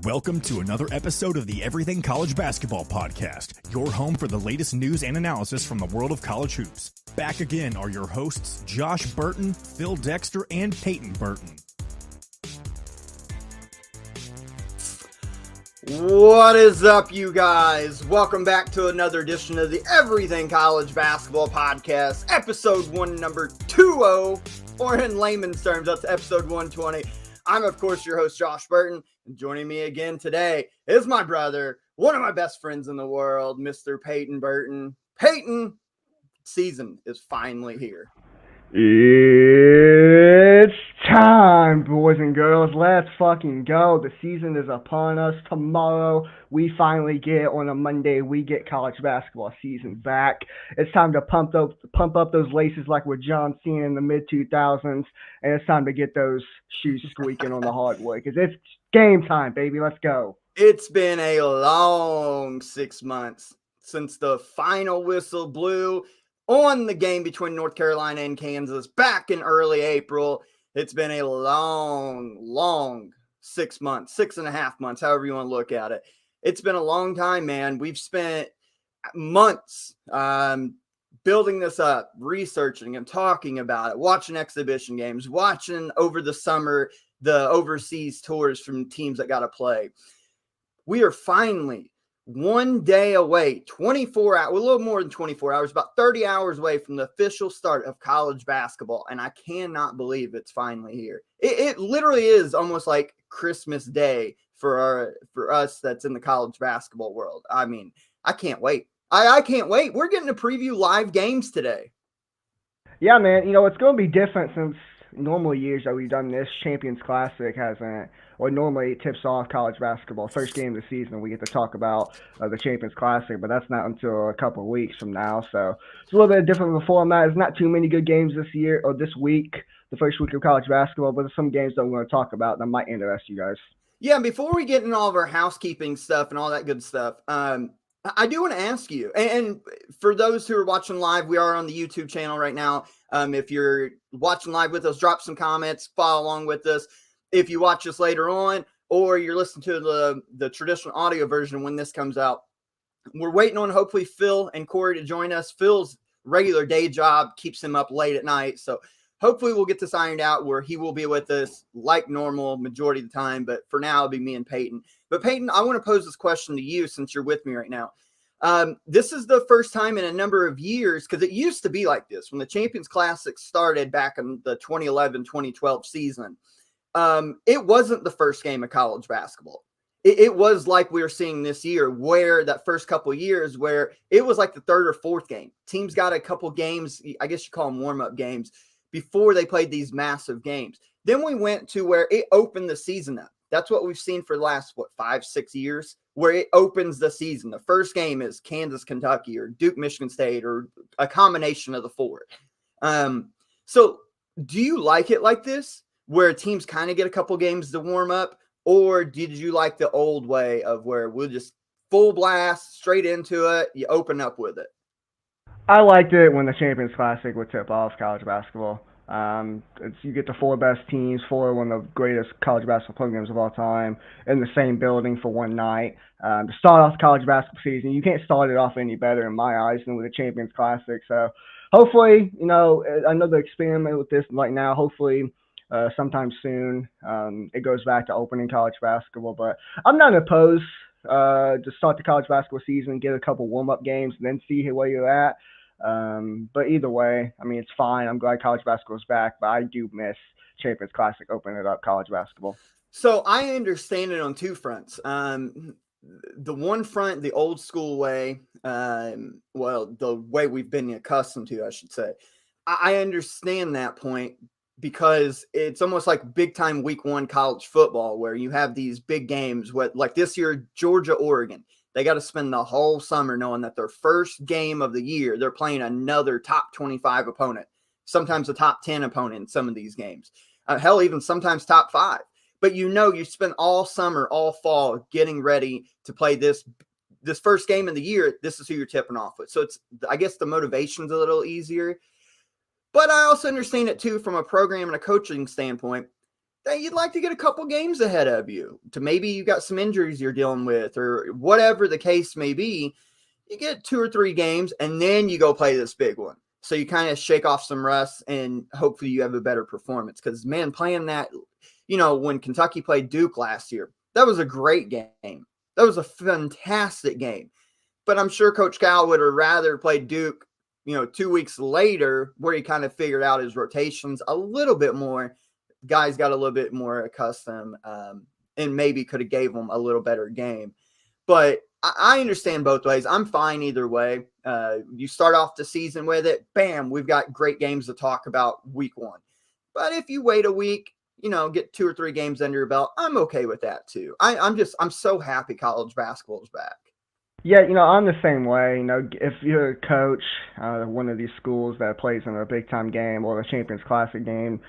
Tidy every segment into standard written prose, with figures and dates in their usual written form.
Welcome to another episode of the Everything College Basketball Podcast, your home for the latest news and analysis from the world of college hoops. Back again are your hosts, Josh Burton, Phil Dexter, and Peyton Burton. What is up, you guys? Welcome back to another edition of the Everything College Basketball Podcast, episode 1, number 20, or in layman's terms, that's episode 120. I'm, of course, your host, Josh Burton, and joining me again today is my brother, one of my best friends in the world, Mr. Peyton Burton. Peyton, season is finally here. It's time, boys and girls. Let's fucking go. The season is upon us. Tomorrow, we finally get, on a Monday, we get college basketball season back. It's time to pump up those laces like with John Cena in the mid-2000s, and it's time to get those shoes squeaking on the hardwood because it's game time, baby. Let's go. It's been a long 6 months since the final whistle blew on the game between North Carolina and Kansas back in early April. It's been a long 6 months, 6.5 months, however you want to look at it. It's been a long time, man. We've spent months building this up, researching and talking about it, watching exhibition games, watching over the summer the overseas tours from teams that got to play. We are finally 1 day away, 24 hours, a little more than 24 hours, about 30 hours away from the official start of college basketball. And I cannot believe it's finally here. It literally is almost like Christmas Day for us that's in the college basketball world. I mean, I can't wait. I can't wait. We're getting to preview live games today. Yeah, man. You know, it's going to be different since normal years that we've done this. Champions Classic hasn't, or normally it tips off college basketball. First game of the season, we get to talk about the Champions Classic, but that's not until a couple of weeks from now. So it's a little bit different of a format. There's not too many good games this year or this week, the first week of college basketball, but there's some games that we're going to talk about that might interest you guys. Yeah, before we get into all of our housekeeping stuff and all that good stuff, I do want to ask you, and for those who are watching live, we are on the YouTube channel right now. If you're watching live with us, drop some comments, follow along with us. If you watch us later on, or you're listening to the traditional audio version when this comes out, we're waiting on hopefully Phil and Corey to join us. Phil's regular day job keeps him up late at night, so hopefully we'll get this ironed out where he will be with us like normal majority of the time, but for now it'll be me and Peyton. But Peyton, I want to pose this question to you since you're with me right now. This is the first time in a number of years, because it used to be like this when the Champions Classic started back in the 2011-2012 season. It wasn't the first game of college basketball. It was like we're seeing this year, where that first couple of years where it was like the third or fourth game. Teams got a couple games, I guess you call them warm-up games, before they played these massive games. Then we went to where it opened the season up. That's what we've seen for the last, 5-6 years, where it opens the season. The first game is Kansas, Kentucky, or Duke, Michigan State, or a combination of the four. So do you like it like this, where teams kind of get a couple games to warm up, or did you like the old way of where we'll just full blast straight into it, you open up with it? I liked it when the Champions Classic would tip off college basketball. You get the four best teams, one of the greatest college basketball programs of all time, in the same building for one night. To start off the college basketball season, you can't start it off any better in my eyes than with the Champions Classic. So hopefully, another experiment with this right now. Hopefully, sometime soon, it goes back to opening college basketball. But I'm not opposed to start the college basketball season, get a couple warm-up games, and then see where you're at. But either way, I mean, it's fine. I'm glad college basketball is back, but I do miss Champions Classic opening up college basketball. So I understand it on two fronts. The one front, the old school way, the way we've been accustomed to, I should say. I understand that point because it's almost like big time week one college football where you have these big games, like this year, Georgia, Oregon. They got to spend the whole summer knowing that their first game of the year, they're playing another top 25 opponent, sometimes a top 10 opponent in some of these games. Hell, even sometimes top 5. But you spend all summer, all fall getting ready to play this first game of the year. This is who you're tipping off with. So I guess the motivation's a little easier. But I also understand it too from a program and a coaching standpoint. that you'd like to get a couple games ahead of you, to maybe you got some injuries you're dealing with or whatever the case may be. You get 2 or 3 games and then you go play this big one. So you kind of shake off some rust and hopefully you have a better performance. Because, man, playing that, when Kentucky played Duke last year, that was a great game. That was a fantastic game. But I'm sure Coach Cal would have rather played Duke, 2 weeks later, where he kind of figured out his rotations a little bit more. Guys got a little bit more accustomed and maybe could have gave them a little better game. But I understand both ways. I'm fine either way. You start off the season with it, bam, we've got great games to talk about week 1. But if you wait a week, get 2 or 3 games under your belt, I'm okay with that too. I'm so happy college basketball is back. Yeah, I'm the same way. If you're a coach, one of these schools that plays in a big-time game or a Champions Classic game,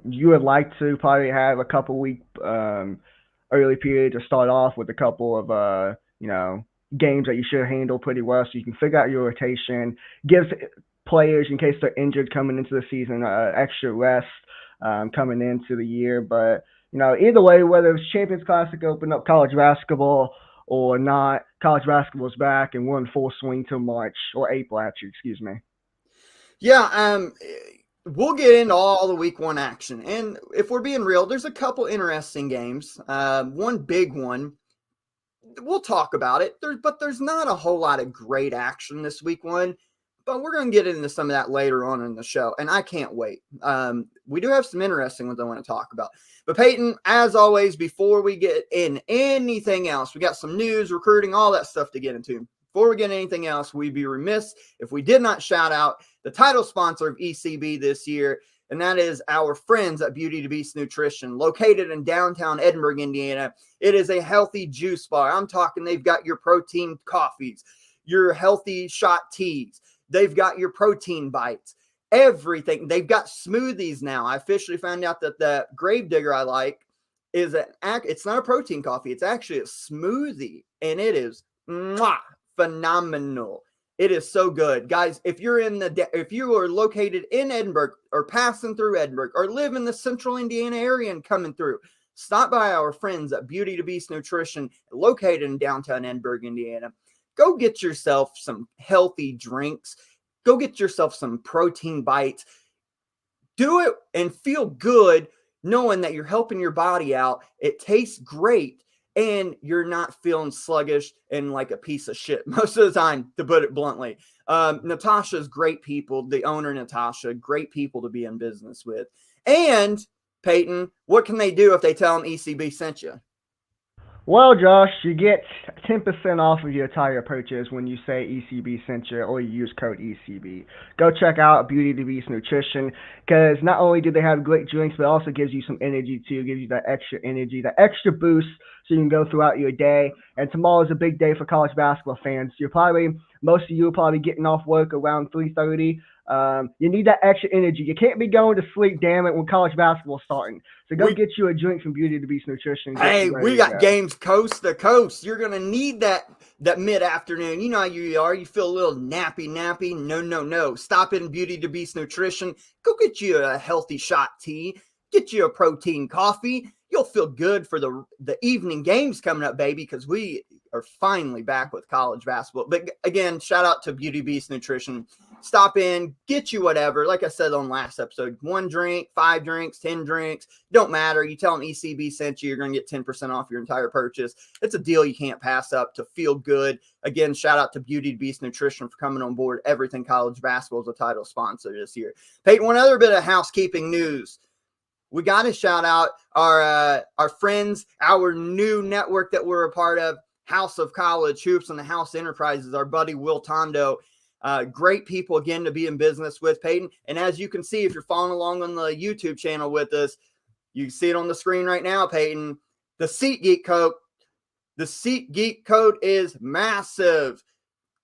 you would like to probably have a couple-week early period to start off with a couple of, games that you should handle pretty well so you can figure out your rotation, gives players, in case they're injured coming into the season, extra rest coming into the year. But, either way, whether it's Champions Classic open up college basketball or not, college basketball is back and we're in full swing till March or April, actually, excuse me. Yeah, we'll get into all the week 1 action. And if we're being real, there's a couple interesting games. One big one, we'll talk about it, but there's not a whole lot of great action this week 1. But we're going to get into some of that later on in the show, and I can't wait. We do have some interesting ones I want to talk about. But Peyton, as always, before we get in anything else, we got some news, recruiting, all that stuff to get into. Before we get anything else, we'd be remiss if we did not shout out the title sponsor of ECB this year, and that is our friends at Beauty to Beast Nutrition, located in downtown Edinburgh, Indiana. It is a healthy juice bar. I'm talking they've got your protein coffees, your healthy shot teas. They've got your protein bites, everything. They've got smoothies now. I officially found out that the Gravedigger I like is it's not a protein coffee. It's actually a smoothie, and it is phenomenal. It is so good. Guys, if you are located in Edinburgh or passing through Edinburgh or live in the central Indiana area and coming through, stop by our friends at Beauty to Beast Nutrition, located in downtown Edinburgh, Indiana. Go get yourself some healthy drinks. Go get yourself some protein bites. Do it and feel good knowing that you're helping your body out. It tastes great and you're not feeling sluggish and like a piece of shit most of the time, to put it bluntly. Natasha's great people. The owner, Natasha, great people to be in business with. And Peyton, what can they do if they tell them ECB sent you? Well, Josh, you get 10% off of your entire purchase when you say ECB sent you or you use code ECB. Go check out Beauty to Beast Nutrition, because not only do they have great drinks, but it also gives you some energy too. It gives you that extra energy, that extra boost so you can go throughout your day. And tomorrow is a big day for college basketball fans. Most of you are probably getting off work around 3:30. You need that extra energy. You can't be going to sleep, damn it, when college basketball's starting. So go get you a drink from Beauty to Beast Nutrition. Hey, we got games coast to coast. You're going to need that mid-afternoon. You know how you are. You feel a little nappy. No. Stop in Beauty to Beast Nutrition. Go get you a healthy shot tea. Get you a protein coffee. You'll feel good for the evening games coming up, baby, because we are finally back with college basketball. But again, shout out to Beauty Beast Nutrition. Stop in, get you whatever. Like I said on last episode, 1 drink, 5 drinks, 10 drinks, don't matter. You tell them ECB sent you, you're going to get 10% off your entire purchase. It's a deal you can't pass up to feel good. Again, shout out to Beauty Beast Nutrition for coming on board. Everything College Basketball is a title sponsor this year. Peyton, one other bit of housekeeping news. We got to shout out our friends, our new network that we're a part of, House of College Hoops and the House Enterprises, our buddy Will Tondo. Great people, again, to be in business with, Peyton. And as you can see, if you're following along on the YouTube channel with us, you can see it on the screen right now, Peyton. The SeatGeek code is massive.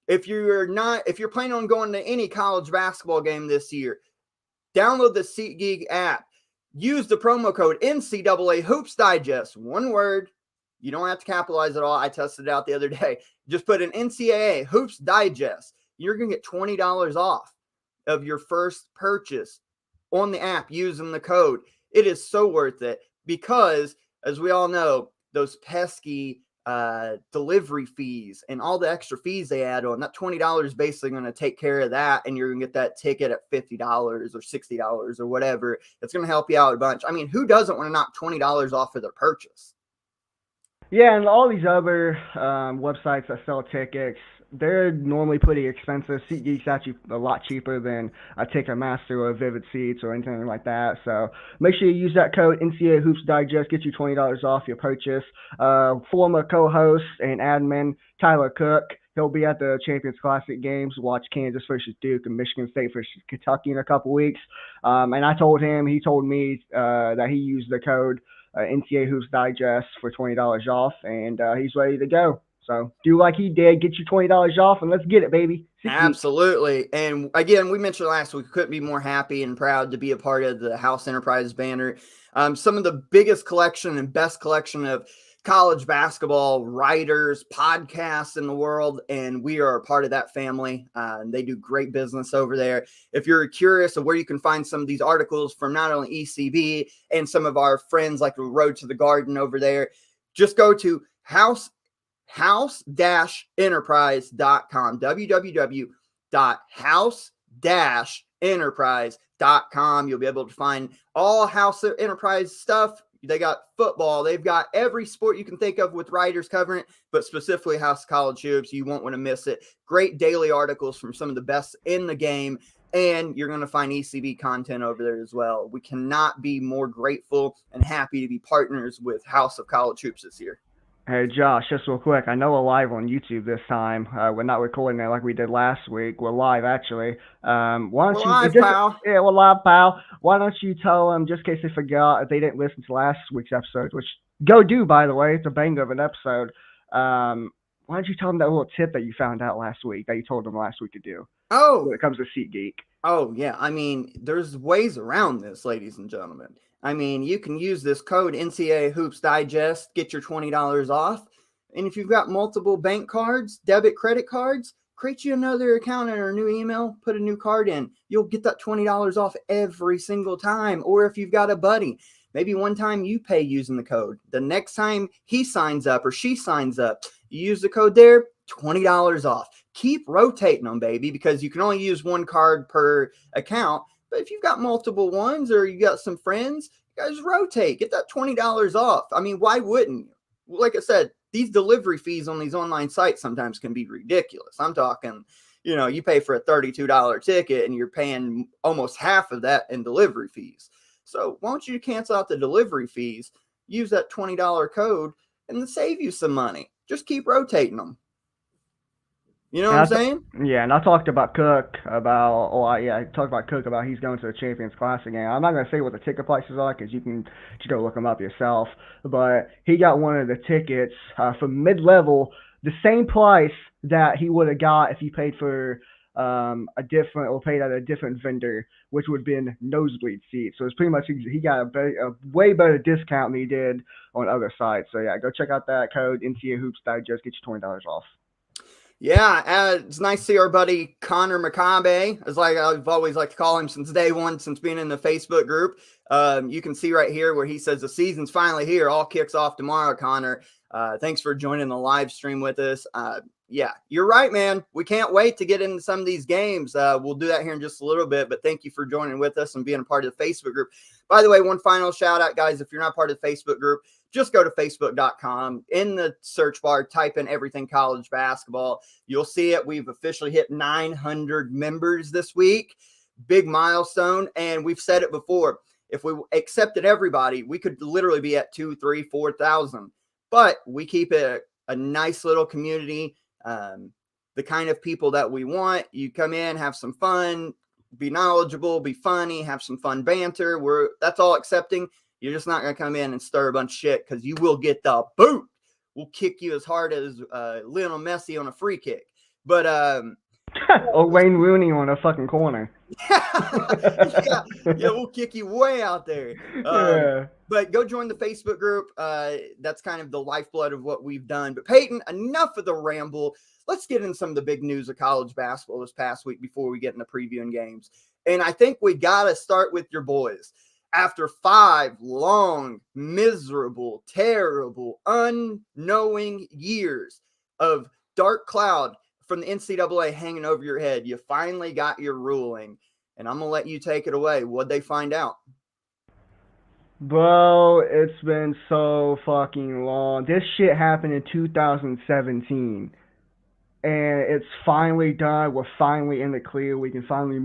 If you're planning on going to any college basketball game this year, download the SeatGeek app. Use the promo code NCAA Hoops Digest. One word. You don't have to capitalize it all. I tested it out the other day. Just put in NCAA Hoops Digest. You're going to get $20 off of your first purchase on the app using the code. It is so worth it because, as we all know, those pesky delivery fees and all the extra fees they add on, that $20 is basically going to take care of that, and you're going to get that ticket at $50 or $60 or whatever. It's going to help you out a bunch. I mean, who doesn't want to knock $20 off of their purchase? Yeah, and all these other websites that sell tickets, they're normally pretty expensive. SeatGeek's actually a lot cheaper than a Ticketmaster or Vivid Seats or anything like that. So make sure you use that code NCAA Hoops Digest, get you $20 off your purchase. Former co-host and admin Tyler Cook, he'll be at the Champions Classic games, watch Kansas versus Duke and Michigan State versus Kentucky in a couple weeks. And I told him, he told me that he used the code NCAA Hoops Digest for $20 off, and he's ready to go. So do like he did, get you $20 off, and let's get it, baby. Absolutely. And again, we mentioned last week, we couldn't be more happy and proud to be a part of the House Enterprise banner. Some of the biggest collection and best collection of college basketball writers, podcasts in the world, and we are a part of that family. They do great business over there. If you're curious of where you can find some of these articles from not only ECB and some of our friends like the Road to the Garden over there, just go to house-enterprise.com, www.house-enterprise.com. You'll be able to find all House Enterprise stuff. They got football. They've got every sport you can think of with writers covering it, but specifically House College Hoops. You won't want to miss it. Great daily articles from some of the best in the game, and you're going to find ECB content over there as well. We cannot be more grateful and happy to be partners with House of College Hoops this year. Hey, Josh, just real quick. I know we're live on YouTube this time. We're not recording it like we did last week. We're live, actually. We're live, pal. Yeah, we're live, pal. Why don't you tell them, just in case they forgot, if they didn't listen to last week's episode, which go do, by the way. It's a banger of an episode. Why don't you tell them that little tip that you found out last week, that you told them last week to do? Oh. When it comes to SeatGeek. Oh, yeah. I mean, there's ways around this, ladies and gentlemen. I mean, you can use this code NCAA Hoops Digest, get your $20 off. And if you've got multiple bank cards, debit, credit cards, create you another account and a new email, put a new card in. You'll get that $20 off every single time. Or if you've got a buddy, maybe one time you pay using the code. The next time he signs up or she signs up, you use the code there, $20 off. Keep rotating them, baby, because you can only use one card per account. But if you've got multiple ones or you got some friends, you guys rotate. Get that $20 off. I mean, why wouldn't you? Like I said, these delivery fees on these online sites sometimes can be ridiculous. I'm talking, you pay for a $32 ticket and you're paying almost half of that in delivery fees. So why don't you cancel out the delivery fees, use that $20 code, and then save you some money. Just keep rotating them. You know what I'm saying? Yeah, and I talked about Cook I talked about Cook about he's going to the Champions Classic game. I'm not going to say what the ticket prices are because you can just go look them up yourself. But he got one of the tickets for mid-level, the same price that he would have got if he paid for paid at a different vendor, which would have been nosebleed seats. So it's pretty much he got a way better discount than he did on other sites. So yeah, go check out that code NCAA Hoops Digest, get you $20 off. Yeah, it's nice to see our buddy Connor McCabe, as I've always liked to call him since day one, since being in the Facebook group. You can see right here where he says the season's finally here. All kicks off tomorrow, Connor. Thanks for joining the live stream with us. Yeah, you're right, man. We can't wait to get into some of these games. We'll do that here in just a little bit, but thank you for joining with us and being a part of the Facebook group. By the way, one final shout out, guys. If you're not part of the Facebook group, just go to facebook.com. In the search bar, type in Everything College Basketball. You'll see it. We've officially hit 900 members this week. Big milestone. And we've said it before. If we accepted everybody, we could literally be at 2,000, 3,000, 4,000. But we keep it a nice little community. The kind of people that we want. You come in, have some fun, be knowledgeable, be funny, have some fun banter. That's all accepting. You're just not going to come in and stir a bunch of shit because you will get the boot. We'll kick you as hard as Lionel Messi on a free kick. But or Wayne Rooney on a fucking corner. yeah, we'll kick you way out there. But go join the Facebook group. That's kind of the lifeblood of what we've done. But Peyton, enough of the ramble. Let's get in some of the big news of college basketball this past week before we get into previewing games. And I think we got to start with your boys. after 5 long, miserable, terrible, unknowing years of dark cloud from the NCAA hanging over your head, you finally got your ruling. And I'm going to let you take it away. What'd they find out? Bro, it's been so fucking long. This shit happened in 2017. And it's finally done. We're finally in the clear. We can finally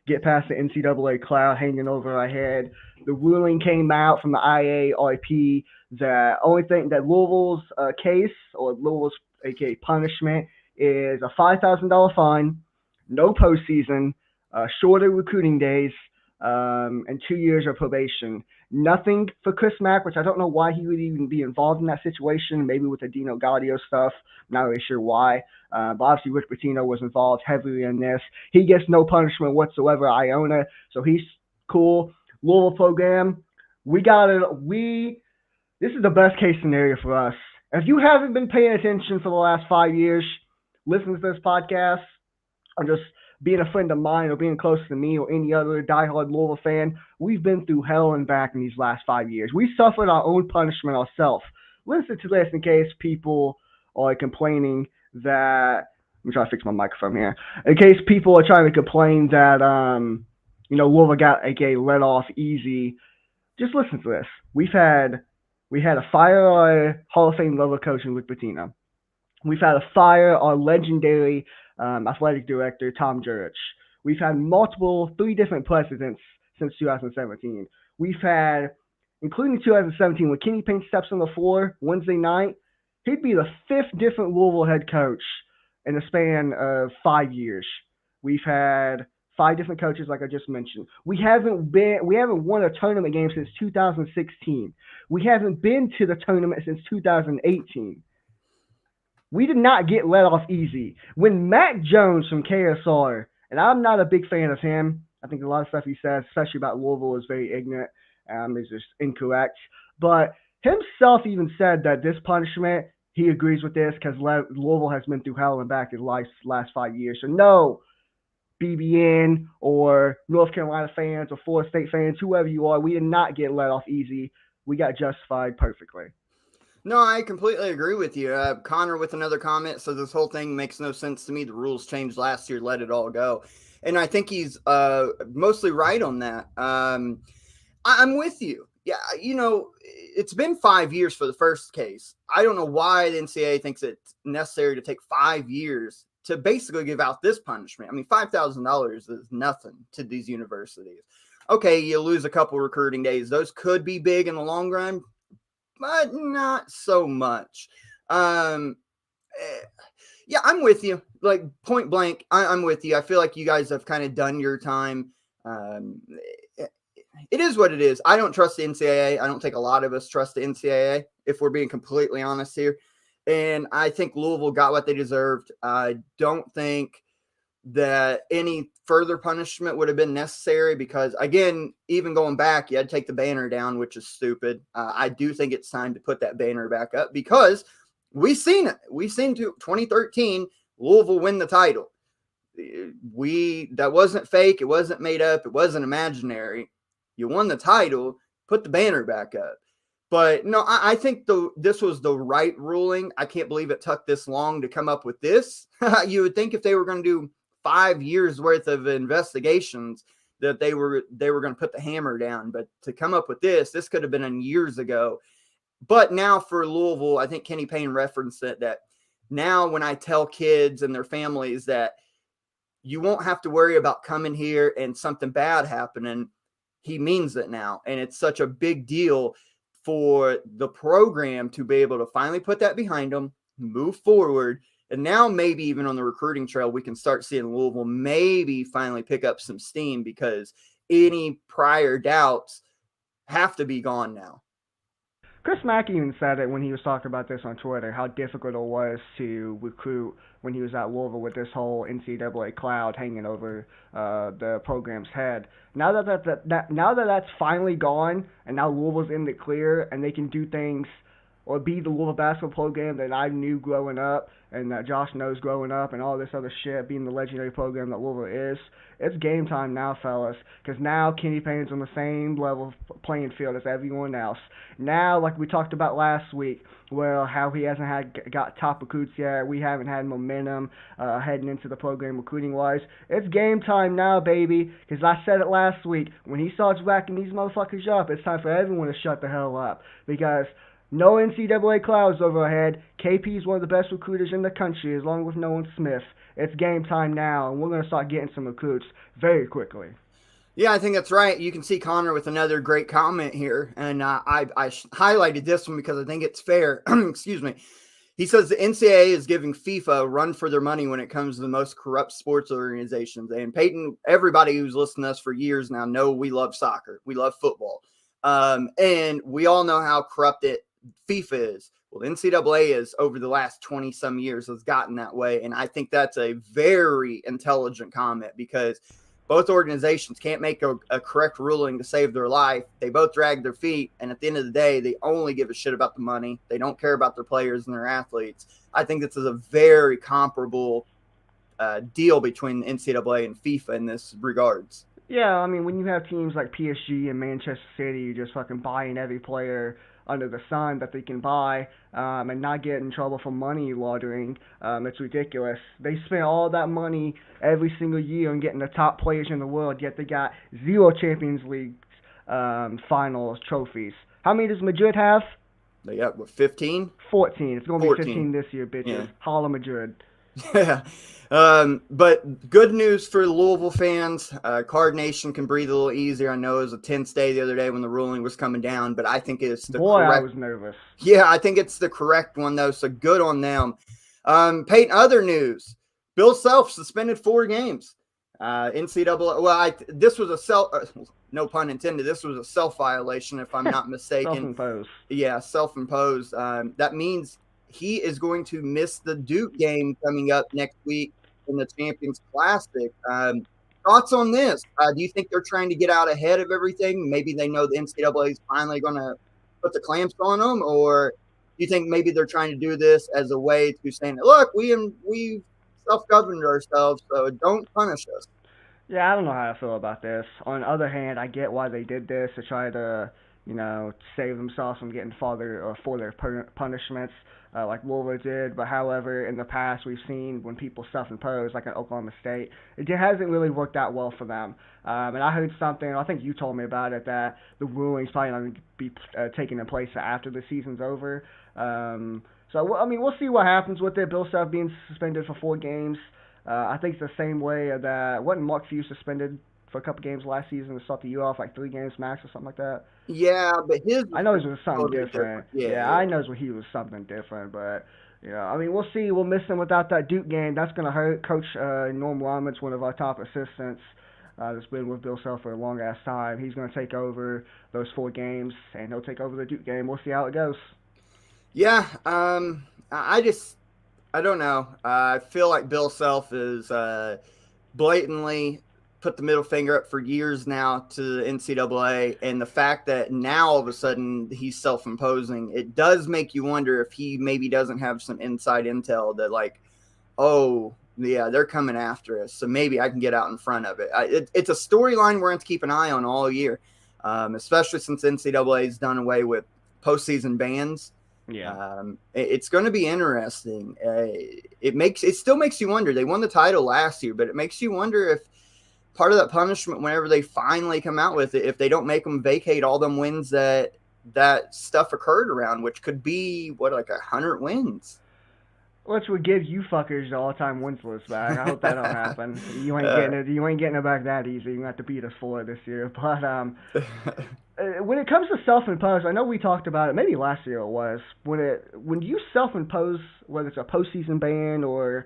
get past the NCAA cloud hanging over our head. The ruling came out from the IARP that only thing that Louisville's case, or Louisville's aka punishment, is a $5,000 fine, no postseason, shorter recruiting days, and 2 years of probation. Nothing for Chris Mack, which I don't know why he would even be involved in that situation. Maybe with the Dino Gaudio stuff. Not really sure why. But obviously Rick Pitino was involved heavily in this. He gets no punishment whatsoever, Iona, so he's cool. Louisville program, this is the best case scenario for us. If you haven't been paying attention for the last 5 years, listen to this podcast, or just being a friend of mine or being close to me or any other diehard Louisville fan, we've been through hell and back in these last 5 years. We suffered our own punishment ourselves. Listen to this in case people are complaining that – let me try to fix my microphone here. In case people are trying to complain that, Louisville got let off easy, just listen to this. We had a fire our Hall of Fame level coach in Rick Pitino. We've had a fire our legendary athletic director, Tom Jurich. We've had 3 different presidents since 2017. We've had, including 2017, when Kenny Payne steps on the floor Wednesday night, he'd be the 5th different Louisville head coach in the span of 5 years. We've had 5 different coaches, like I just mentioned. We haven't won a tournament game since 2016. We haven't been to the tournament since 2018. We did not get let off easy. When Mac Jones from KSR, and I'm not a big fan of him, I think a lot of stuff he says, especially about Louisville, is very ignorant, is just incorrect. But himself even said that this punishment, he agrees with this because Louisville has been through hell and back in the last 5 years. So no, BBN or North Carolina fans or Florida State fans, whoever you are, we did not get let off easy. We got justified perfectly. No, I completely agree with you. Connor with another comment. So this whole thing makes no sense to me. The rules changed last year. Let it all go. And I think he's mostly right on that. I'm with you. Yeah, it's been 5 years for the first case. I don't know why the NCAA thinks it's necessary to take 5 years to basically give out this punishment. I mean, $5,000 is nothing to these universities. Okay, you lose a couple recruiting days. Those could be big in the long run, but not so much. Yeah, I'm with you. Like, point blank, I'm with you. I feel like you guys have kind of done your time. It is what it is. I don't trust the NCAA. I don't think a lot of us trust the NCAA, if we're being completely honest here. And I think Louisville got what they deserved. I don't think that any further punishment would have been necessary because, again, even going back, you had to take the banner down, which is stupid. I do think it's time to put that banner back up because we've seen it. We've seen 2013 Louisville win the title. That wasn't fake. It wasn't made up. It wasn't imaginary. You won the title, put the banner back up. But no, I think this was the right ruling. I can't believe it took this long to come up with this. You would think if they were going to do 5 years worth of investigations that they were going to put the hammer down. But to come up with this could have been in years ago. But now for Louisville, I think Kenny Payne referenced it, that now when I tell kids and their families that you won't have to worry about coming here and something bad happening, he means it now. And it's such a big deal for the program to be able to finally put that behind them, move forward. And now maybe even on the recruiting trail, we can start seeing Louisville maybe finally pick up some steam because any prior doubts have to be gone now. Chris Mack even said it when he was talking about this on Twitter, how difficult it was to recruit when he was at Louisville with this whole NCAA cloud hanging over the program's head. Now that that's finally gone, and now Louisville's in the clear, and they can do things or be the Louisville basketball program that I knew growing up and that Josh knows growing up and all this other shit, being the legendary program that Louisville is. It's game time now, fellas, because now Kenny Payne's on the same level playing field as everyone else. Now, like we talked about last week, well, how he hasn't got top recruits yet. We haven't had momentum heading into the program recruiting-wise. It's game time now, baby, because I said it last week. When he starts racking these motherfuckers up, it's time for everyone to shut the hell up, because no NCAA clouds overhead. KP is one of the best recruiters in the country, along with Nolan Smith. It's game time now, and we're going to start getting some recruits very quickly. Yeah, I think that's right. You can see Connor with another great comment here, and I highlighted this one because I think it's fair. Excuse me. He says the NCAA is giving FIFA a run for their money when it comes to the most corrupt sports organizations. And Peyton, everybody who's listened to us for years now know we love soccer. We love football. And we all know how corrupt FIFA is. Well, NCAA is over the last 20-some years has gotten that way. And I think that's a very intelligent comment because both organizations can't make a correct ruling to save their life. They both drag their feet. And at the end of the day, they only give a shit about the money. They don't care about their players and their athletes. I think this is a very comparable deal between NCAA and FIFA in this regards. Yeah, I mean, when you have teams like PSG and Manchester City just fucking buying every player under the sun that they can buy and not get in trouble for money laundering, it's ridiculous. They spend all that money every single year on getting the top players in the world, yet they got 0 Champions League finals trophies. How many does Madrid have? They got, 15? 14. It's going to be 15 this year, bitches. Yeah. Holla Madrid. Yeah. But good news for Louisville fans. Card Nation can breathe a little easier. I know it was a tense day the other day when the ruling was coming down, but I think it's the correct. I was nervous. Yeah, I think it's the correct one, though, so good on them. Peyton, other news. Bill Self suspended 4 games. NCAA, well, this was a no pun intended, this was a self-violation, if I'm not mistaken. Self-imposed. Yeah, self-imposed. That means he is going to miss the Duke game coming up next week in the Champions Classic. Thoughts on this? Do you think they're trying to get out ahead of everything? Maybe they know the NCAA is finally going to put the clamps on them, or do you think maybe they're trying to do this as a way to say, look, we self-governed ourselves, so don't punish us? Yeah, I don't know how I feel about this. On the other hand, I get why they did this, to try to, save themselves from getting for their punishments, like Louisville did. But however, in the past, we've seen when people self-impose, like at Oklahoma State, it hasn't really worked out well for them. And I heard something, I think you told me about it, that the ruling's probably not going to be taking in place after the season's over. So, I mean, we'll see what happens with it. Bill Self being suspended for 4 games. I think it's the same way that wasn't Mark Few suspended for a couple games last season to start the year off, like 3 games max or something like that. Yeah, but I know it was something different. Yeah, I know he was something different, but I mean, we'll see. We'll miss him without that Duke game. That's going to hurt. Coach Norm Roberts, one of our top assistants, that's been with Bill Self for a long ass time. He's going to take over those 4 games, and he'll take over the Duke game. We'll see how it goes. Yeah, I don't know. I feel like Bill Self is blatantly put the middle finger up for years now to the NCAA, and the fact that now all of a sudden he's self-imposing, it does make you wonder if he maybe doesn't have some inside intel that, like, oh, yeah, they're coming after us, so maybe I can get out in front of it. It's a storyline we're going to keep an eye on all year, especially since NCAA has done away with postseason bans. Yeah, it's going to be interesting. It still makes you wonder. They won the title last year, but it makes you wonder if part of that punishment, whenever they finally come out with it, if they don't make them vacate all them wins that stuff occurred around, which could be like 100 wins. Which would give you fuckers the all-time wins list back. I hope that don't happen. You ain't getting it. You ain't getting it back that easy. You have to beat us for it this year. But when it comes to self-imposed, I know we talked about it. Maybe last year it was when you self-impose, whether it's a postseason ban or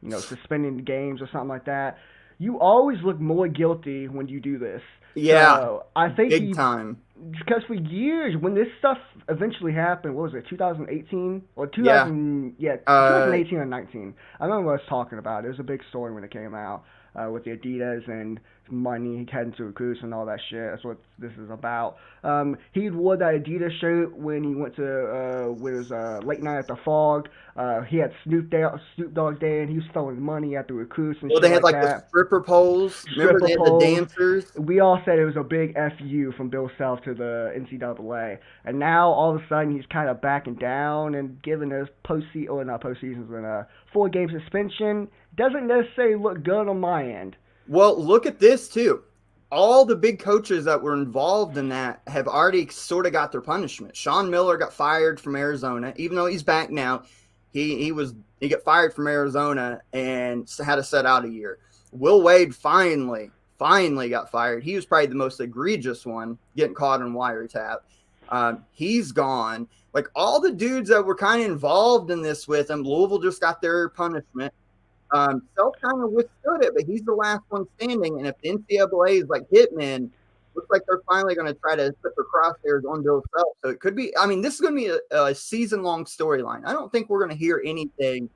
suspending games or something like that. You always look more guilty when you do this. Yeah, so I think big time. Because for years, when this stuff eventually happened, what was it, 2018 or 2018 or 19? I remember us talking about it. It was a big story when it came out. with the Adidas and money heading to recruits and all that shit. That's what this is about. He wore that Adidas shirt when he went to late night at the Fog. He had Snoop Dogg Day, and he was throwing money at the recruits and shit they had like that. the stripper poles. Remember they had the dancers? We all said it was a big FU from Bill Self to the NCAA. And now all of a sudden he's kind of backing down and giving us not postseasons, but a 4-game suspension. Doesn't necessarily look good on my end. Well, look at this too. All the big coaches that were involved in that have already sort of got their punishment. Sean Miller got fired from Arizona, even though he's back now. He got fired from Arizona and had to set out a year. Will Wade finally got fired. He was probably the most egregious one, getting caught on wiretap. He's gone. Like all the dudes that were kind of involved in this with him, Louisville just got their punishment. Self kind of withstood it, but he's the last one standing. And if the NCAA is like Hitman, looks like they're finally going to try to put their crosshairs on Bill Self. So it could be, this is going to be a season-long storyline. I don't think we're going to hear anything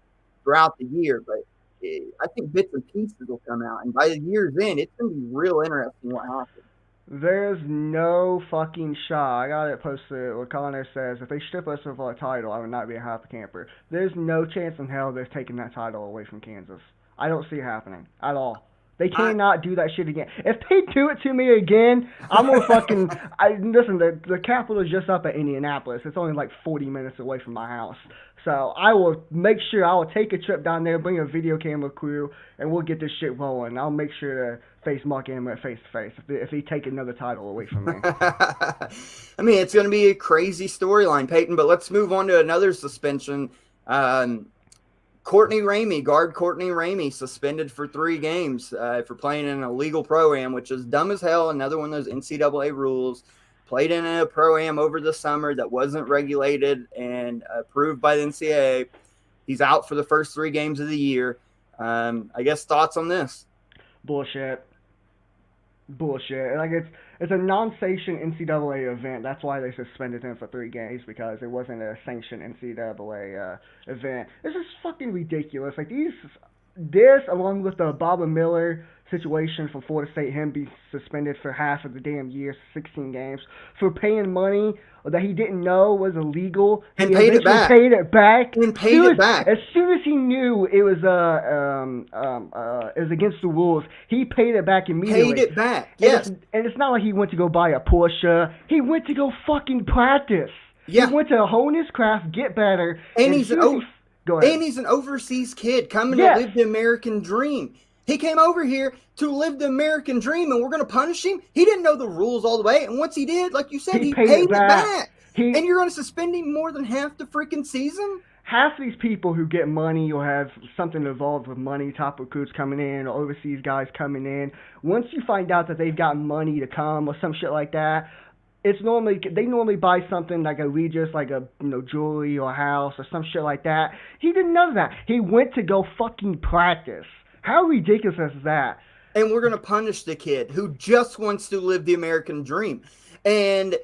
throughout the year, but I think bits and pieces will come out. And by the year's end, it's going to be real interesting what happens. There's no fucking shot. I got it posted where Connor says, if they strip us of our title, I would not be a happy camper. There's no chance in hell they're taking that title away from Kansas. I don't see it happening at all. They cannot do that shit again. If they do it to me again, I'm gonna fucking... listen, the Capitol is just up at Indianapolis. It's only like 40 minutes away from my house. So I will make sure I will take a trip down there, bring a video camera crew, and we'll get this shit rolling. I'll make sure to face Mark Emmett face to face if they take another title away from me. It's going to be a crazy storyline, Peyton, but let's move on to another suspension. Courtney Ramey, suspended for 3 games for playing in an illegal pro-am, which is dumb as hell. Another one of those NCAA rules. Played in a pro-am over the summer that wasn't regulated and approved by the NCAA. He's out for the first 3 games of the year. I guess thoughts on this? Bullshit. Like it's a non-sanctioned NCAA event. That's why they suspended him for 3 games, because it wasn't a sanctioned NCAA event. This is fucking ridiculous. Like this along with the Baba Miller situation from Florida State, him be suspended for half of the damn year, 16 games, for paying money that he didn't know was illegal. And he paid it back. As soon as he knew it was against the rules, he paid it back immediately. Paid it back, yes. And it's not like he went to go buy a Porsche. He went to go fucking practice. Yeah. He went to hone his craft, get better. And he's an overseas kid coming to live the American dream. He came over here to live the American dream, and we're going to punish him? He didn't know the rules all the way, and once he did, like you said, he paid it back. And you're going to suspend him more than half the freaking season? Half these people who get money or have something involved with money, top recruits coming in or overseas guys coming in, once you find out that they've got money to come or some shit like that, they normally buy something like a Regis, like a jewelry or a house or some shit like that. He didn't know that. He went to go fucking practice. How ridiculous is that? And we're going to punish the kid who just wants to live the American dream. And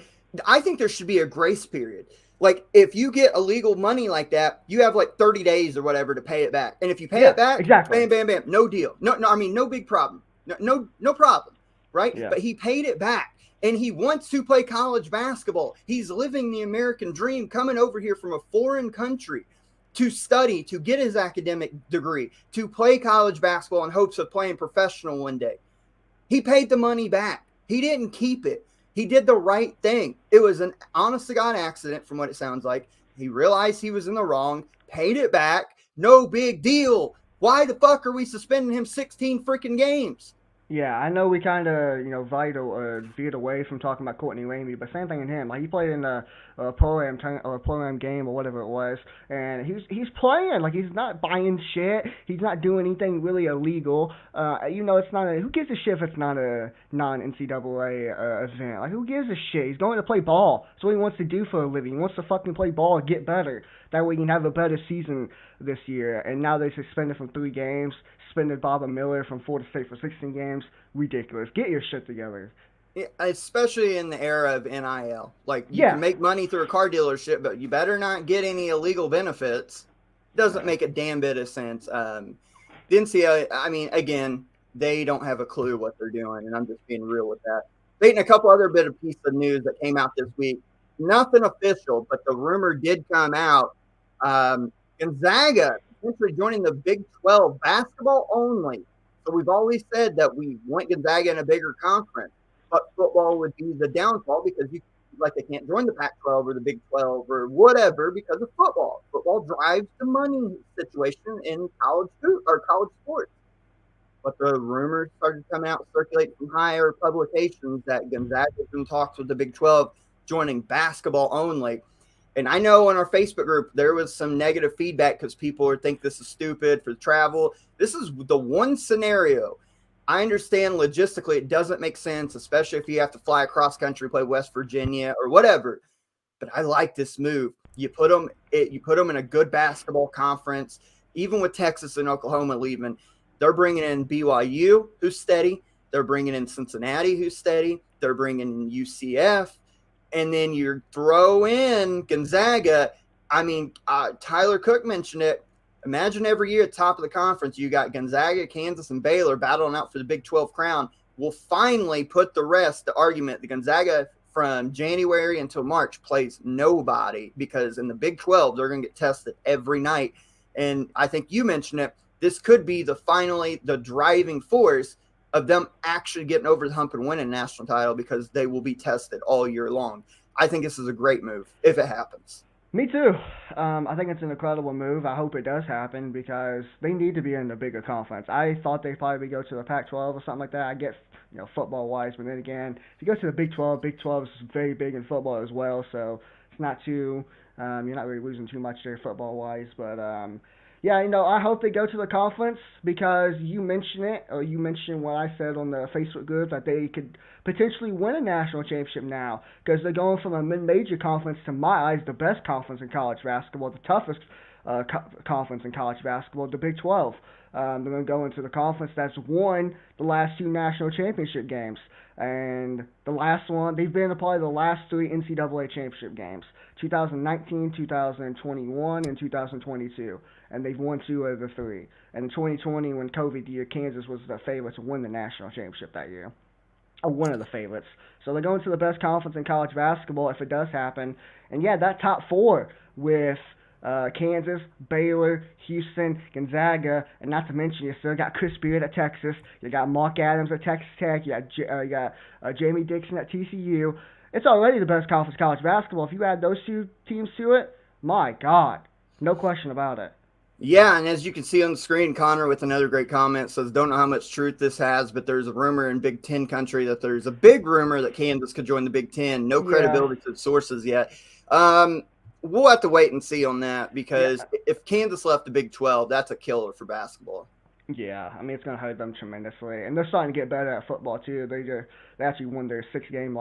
I think there should be a grace period. Like, if you get illegal money like that, you have like 30 days or whatever to pay it back. And if you pay it back, exactly. Bam, bam, bam, no deal. No big problem. No problem, right? Yeah. But he paid it back. And he wants to play college basketball. He's living the American dream, coming over here from a foreign country to study, to get his academic degree, to play college basketball in hopes of playing professional one day. He paid the money back. He didn't keep it. He did the right thing. It was an honest-to-God accident from what it sounds like. He realized he was in the wrong, paid it back. No big deal. Why the fuck are we suspending him 16 freaking games? Yeah, I know we kind of, veered away from talking about Courtney Ramey, but same thing in him. Like, he played in a pro-am game or whatever it was, and he's playing. Like, he's not buying shit. He's not doing anything really illegal. It's not who gives a shit if it's not a non-NCAA event? Like, who gives a shit? He's going to play ball. That's what he wants to do for a living. He wants to fucking play ball and get better. That way he can have a better season this year. And now they suspended from 3 games. Suspended Baba Miller from Florida State for 16 games. Ridiculous. Get your shit together. Yeah, especially in the era of NIL. Like, you can make money through a car dealership, but you better not get any illegal benefits. Doesn't make a damn bit of sense. The NCAA, again, they don't have a clue what they're doing, and I'm just being real with that. Peyton, a couple other bit of piece of news that came out this week. Nothing official, but the rumor did come out. Gonzaga potentially joining the Big 12 basketball only. So we've always said that we want Gonzaga in a bigger conference, but football would be the downfall because they can't join the Pac-12 or the Big 12 or whatever because of football. Football drives the money situation in college sports. But the rumors started coming out, circulating from higher publications that Gonzaga is in talks with the Big 12 joining basketball only. And I know in our Facebook group, there was some negative feedback because people think this is stupid for travel. This is the one scenario. I understand logistically it doesn't make sense, especially if you have to fly across country, play West Virginia or whatever. But I like this move. You put them in a good basketball conference, even with Texas and Oklahoma leaving. They're bringing in BYU, who's steady. They're bringing in Cincinnati, who's steady. They're bringing in UCF. And then you throw in Gonzaga. I mean, Tyler Cook mentioned it. Imagine every year at the top of the conference, you got Gonzaga, Kansas, and Baylor battling out for the Big 12 crown. We'll finally put the argument that Gonzaga from January until March plays nobody because in the Big 12, they're going to get tested every night. And I think you mentioned it. This could be the driving force of them actually getting over the hump and winning a national title because they will be tested all year long. I think this is a great move if it happens. Me too. I think it's an incredible move. I hope it does happen because they need to be in a bigger conference. I thought they'd probably go to the Pac-12 or something like that. I guess, football-wise, but then again, if you go to the Big 12, Big 12 is very big in football as well, so it's not too you're not really losing too much there football-wise, but yeah, I hope they go to the conference because you mentioned what I said on the Facebook group that they could potentially win a national championship now because they're going from a mid-major conference to my eyes the best conference in college basketball, the toughest conference in college basketball, the Big 12. They're going to go into the conference that's won the last two national championship games. And the last one, they've been to probably the last three NCAA championship games, 2019, 2021, and 2022. And they've won two of the three. And in 2020, when COVID year, Kansas was the favorite to win the national championship that year. Or one of the favorites. So they're going to the best conference in college basketball if it does happen. And yeah, that top four with Kansas, Baylor, Houston, Gonzaga, and not to mention you still got Chris Beard at Texas, you got Mark Adams at Texas Tech, you got Jamie Dixon at TCU. It's already the best conference college basketball. If you add those two teams to it, my God, no question about it. Yeah, and as you can see on the screen, Connor with another great comment says, don't know how much truth this has, but there's a rumor in Big Ten country that there's a big rumor that Kansas could join the Big Ten. No credibility to the sources yet. We'll have to wait and see on that because if Kansas left the Big 12, that's a killer for basketball. Yeah, I mean, it's going to hurt them tremendously. And they're starting to get better at football, too. They actually won their sixth game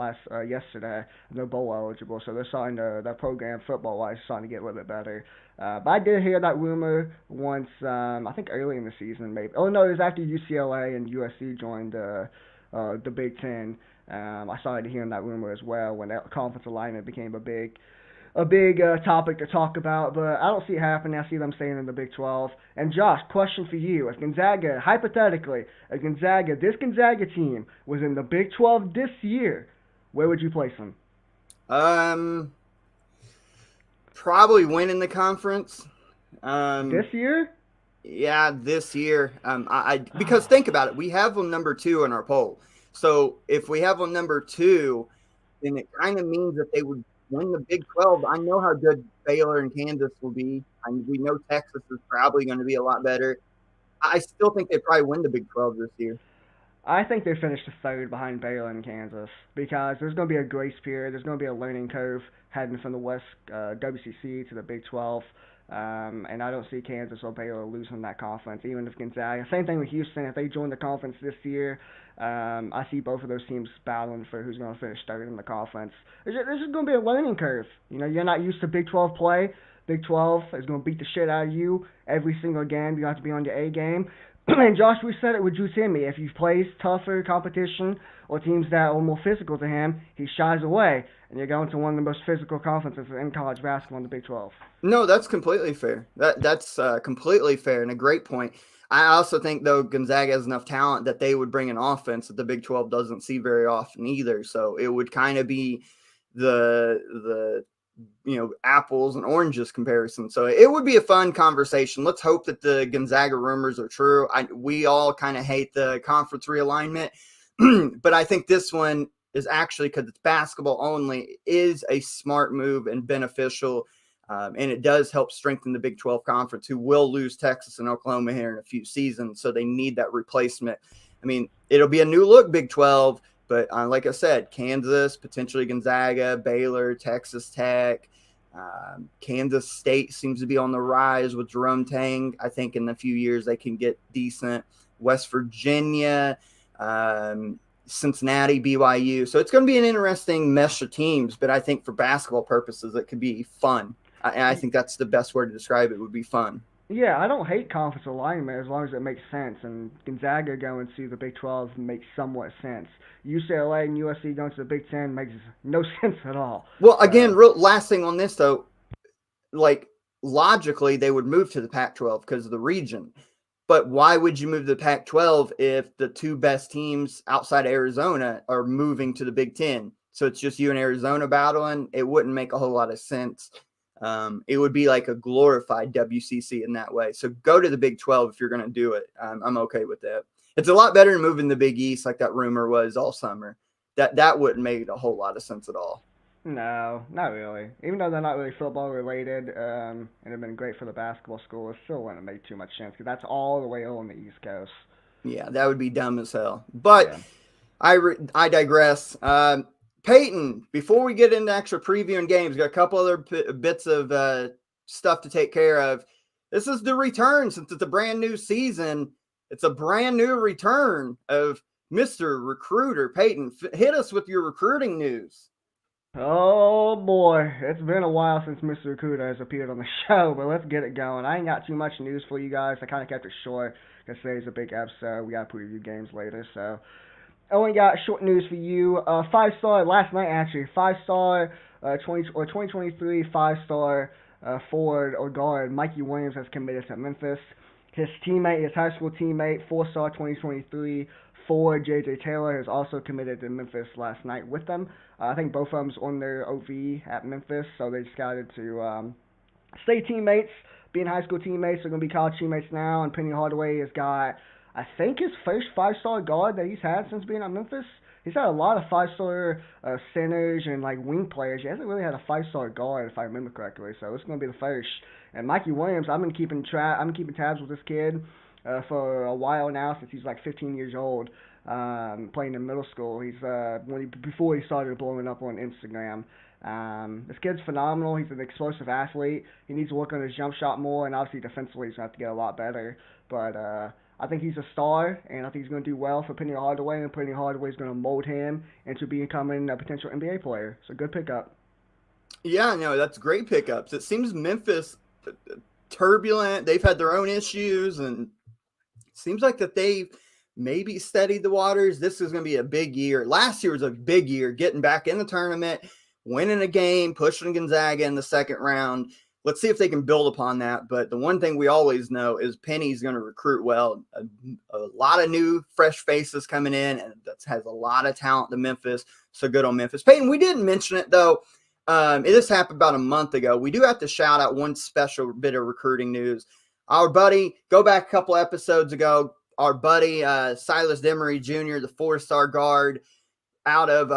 yesterday. They're bowl eligible, so they're starting their program football-wise starting to get a little bit better. But I did hear that rumor once, I think early in the season, maybe. Oh, no, it was after UCLA and USC joined the Big Ten. I started hearing that rumor as well when that conference alignment became a big topic to talk about, but I don't see it happening. I see them staying in the Big 12. And Josh, question for you. If Gonzaga, hypothetically, this Gonzaga team was in the Big 12 this year, where would you place them? Probably winning the conference. This year? Yeah, this year. Because think about it. We have them number 2 in our poll. So if we have them number 2, then it kind of means that they would win the Big 12. I know how good Baylor and Kansas will be. We know Texas is probably going to be a lot better. I still think they probably win the Big 12 this year. I think they finished third behind Baylor and Kansas because there's going to be a grace period. There's going to be a learning curve heading from the West WCC to the Big 12. And I don't see Kansas or Baylor losing that conference, even if Gonzaga. Same thing with Houston. If they join the conference this year, I see both of those teams battling for who's going to finish third in the conference. There's just going to be a learning curve. You're not used to Big 12 play. Big 12 is going to beat the shit out of you every single game. You have to be on your A game. And Josh, we said it with Drew Timme. If he plays tougher competition or teams that are more physical to him, he shies away. And you're going to one of the most physical conferences in college basketball in the Big 12. No, that's completely fair. That's completely fair and a great point. I also think, though, Gonzaga has enough talent that they would bring an offense that the Big 12 doesn't see very often either. So it would kind of be the apples and oranges comparison. So it would be a fun conversation. Let's hope that the Gonzaga rumors are true. We all kind of hate the conference realignment, but I think this one is actually, because it's basketball only, is a smart move and beneficial. And it does help strengthen the Big 12 conference, who will lose Texas and Oklahoma here in a few seasons. So they need that replacement. I mean, it'll be a new look Big 12, but like I said, Kansas, potentially Gonzaga, Baylor, Texas Tech, Kansas State seems to be on the rise with Jerome Tang. I think in a few years they can get decent. West Virginia, Cincinnati, BYU. So it's going to be an interesting mesh of teams, but I think for basketball purposes, it could be fun. I think that's the best word to describe it, would be fun. Yeah, I don't hate conference alignment as long as it makes sense. And Gonzaga going to the Big 12 makes somewhat sense. UCLA and USC going to the Big 10 makes no sense at all. Well, again, last thing on this, though, like logically they would move to the Pac-12 because of the region. But why would you move to the Pac-12 if the two best teams outside Arizona are moving to the Big 10? So it's just you and Arizona battling. It wouldn't make a whole lot of sense. It would be like a glorified WCC in that way. So go to the Big 12 if you're going to do it. I'm okay with that. It's a lot better than moving the Big East like that rumor was all summer. That wouldn't make a whole lot of sense at all. No, not really. Even though they're not really football related, and have been great for the basketball school, it still wouldn't make too much sense because that's all the way on the East Coast. Yeah, that would be dumb as hell. But yeah. I digress. Peyton, before we get into actual previewing games, got a couple other bits of stuff to take care of. This is the return, since it's a brand new season. It's a brand new return of Mr. Recruiter. Peyton, hit us with your recruiting news. Oh boy, it's been a while since Mr. Recruiter has appeared on the show, but let's get it going. I ain't got too much news for you guys. I kind of kept it short because today's a big episode. We got preview games later, so I only got short news for you. 5-star last night, actually. 5-star 2023 5-star forward or guard Mikey Williams has committed to Memphis. His high school teammate, 4-star 2023 forward J.J. Taylor, has also committed to Memphis last night with them. I think both of them's on their OV at Memphis, so they decided to stay teammates, being high school teammates. They're going to be college teammates now, and Penny Hardaway has got, I think, his first 5-star guard that he's had since being at Memphis. He's had a lot of 5-star centers and like wing players. He hasn't really had a 5-star guard, if I remember correctly. So it's going to be the first. And Mikey Williams, I've been keeping tabs with this kid for a while now, since he's like 15 years old, playing in middle school. He's before he started blowing up on Instagram. This kid's phenomenal. He's an explosive athlete. He needs to work on his jump shot more, and obviously defensively he's going to have to get a lot better. But I think he's a star, and I think he's going to do well for Penny Hardaway, and Penny Hardaway is going to mold him into becoming a potential NBA player. So good pickup. Yeah, no, that's great pickups. It seems Memphis turbulent. They've had their own issues, and it seems like that they've maybe steadied the waters. This is going to be a big year. Last year was a big year, getting back in the tournament, winning a game, pushing Gonzaga in the second round. Let's see if they can build upon that. But the one thing we always know is Penny's going to recruit well. A lot of new, fresh faces coming in, and that has a lot of talent to Memphis. So good on Memphis. Peyton, we didn't mention it, though. This happened about a month ago. We do have to shout out one special bit of recruiting news. Our buddy, go back a couple episodes ago, our buddy Silas Demery Jr., the 4-star guard out of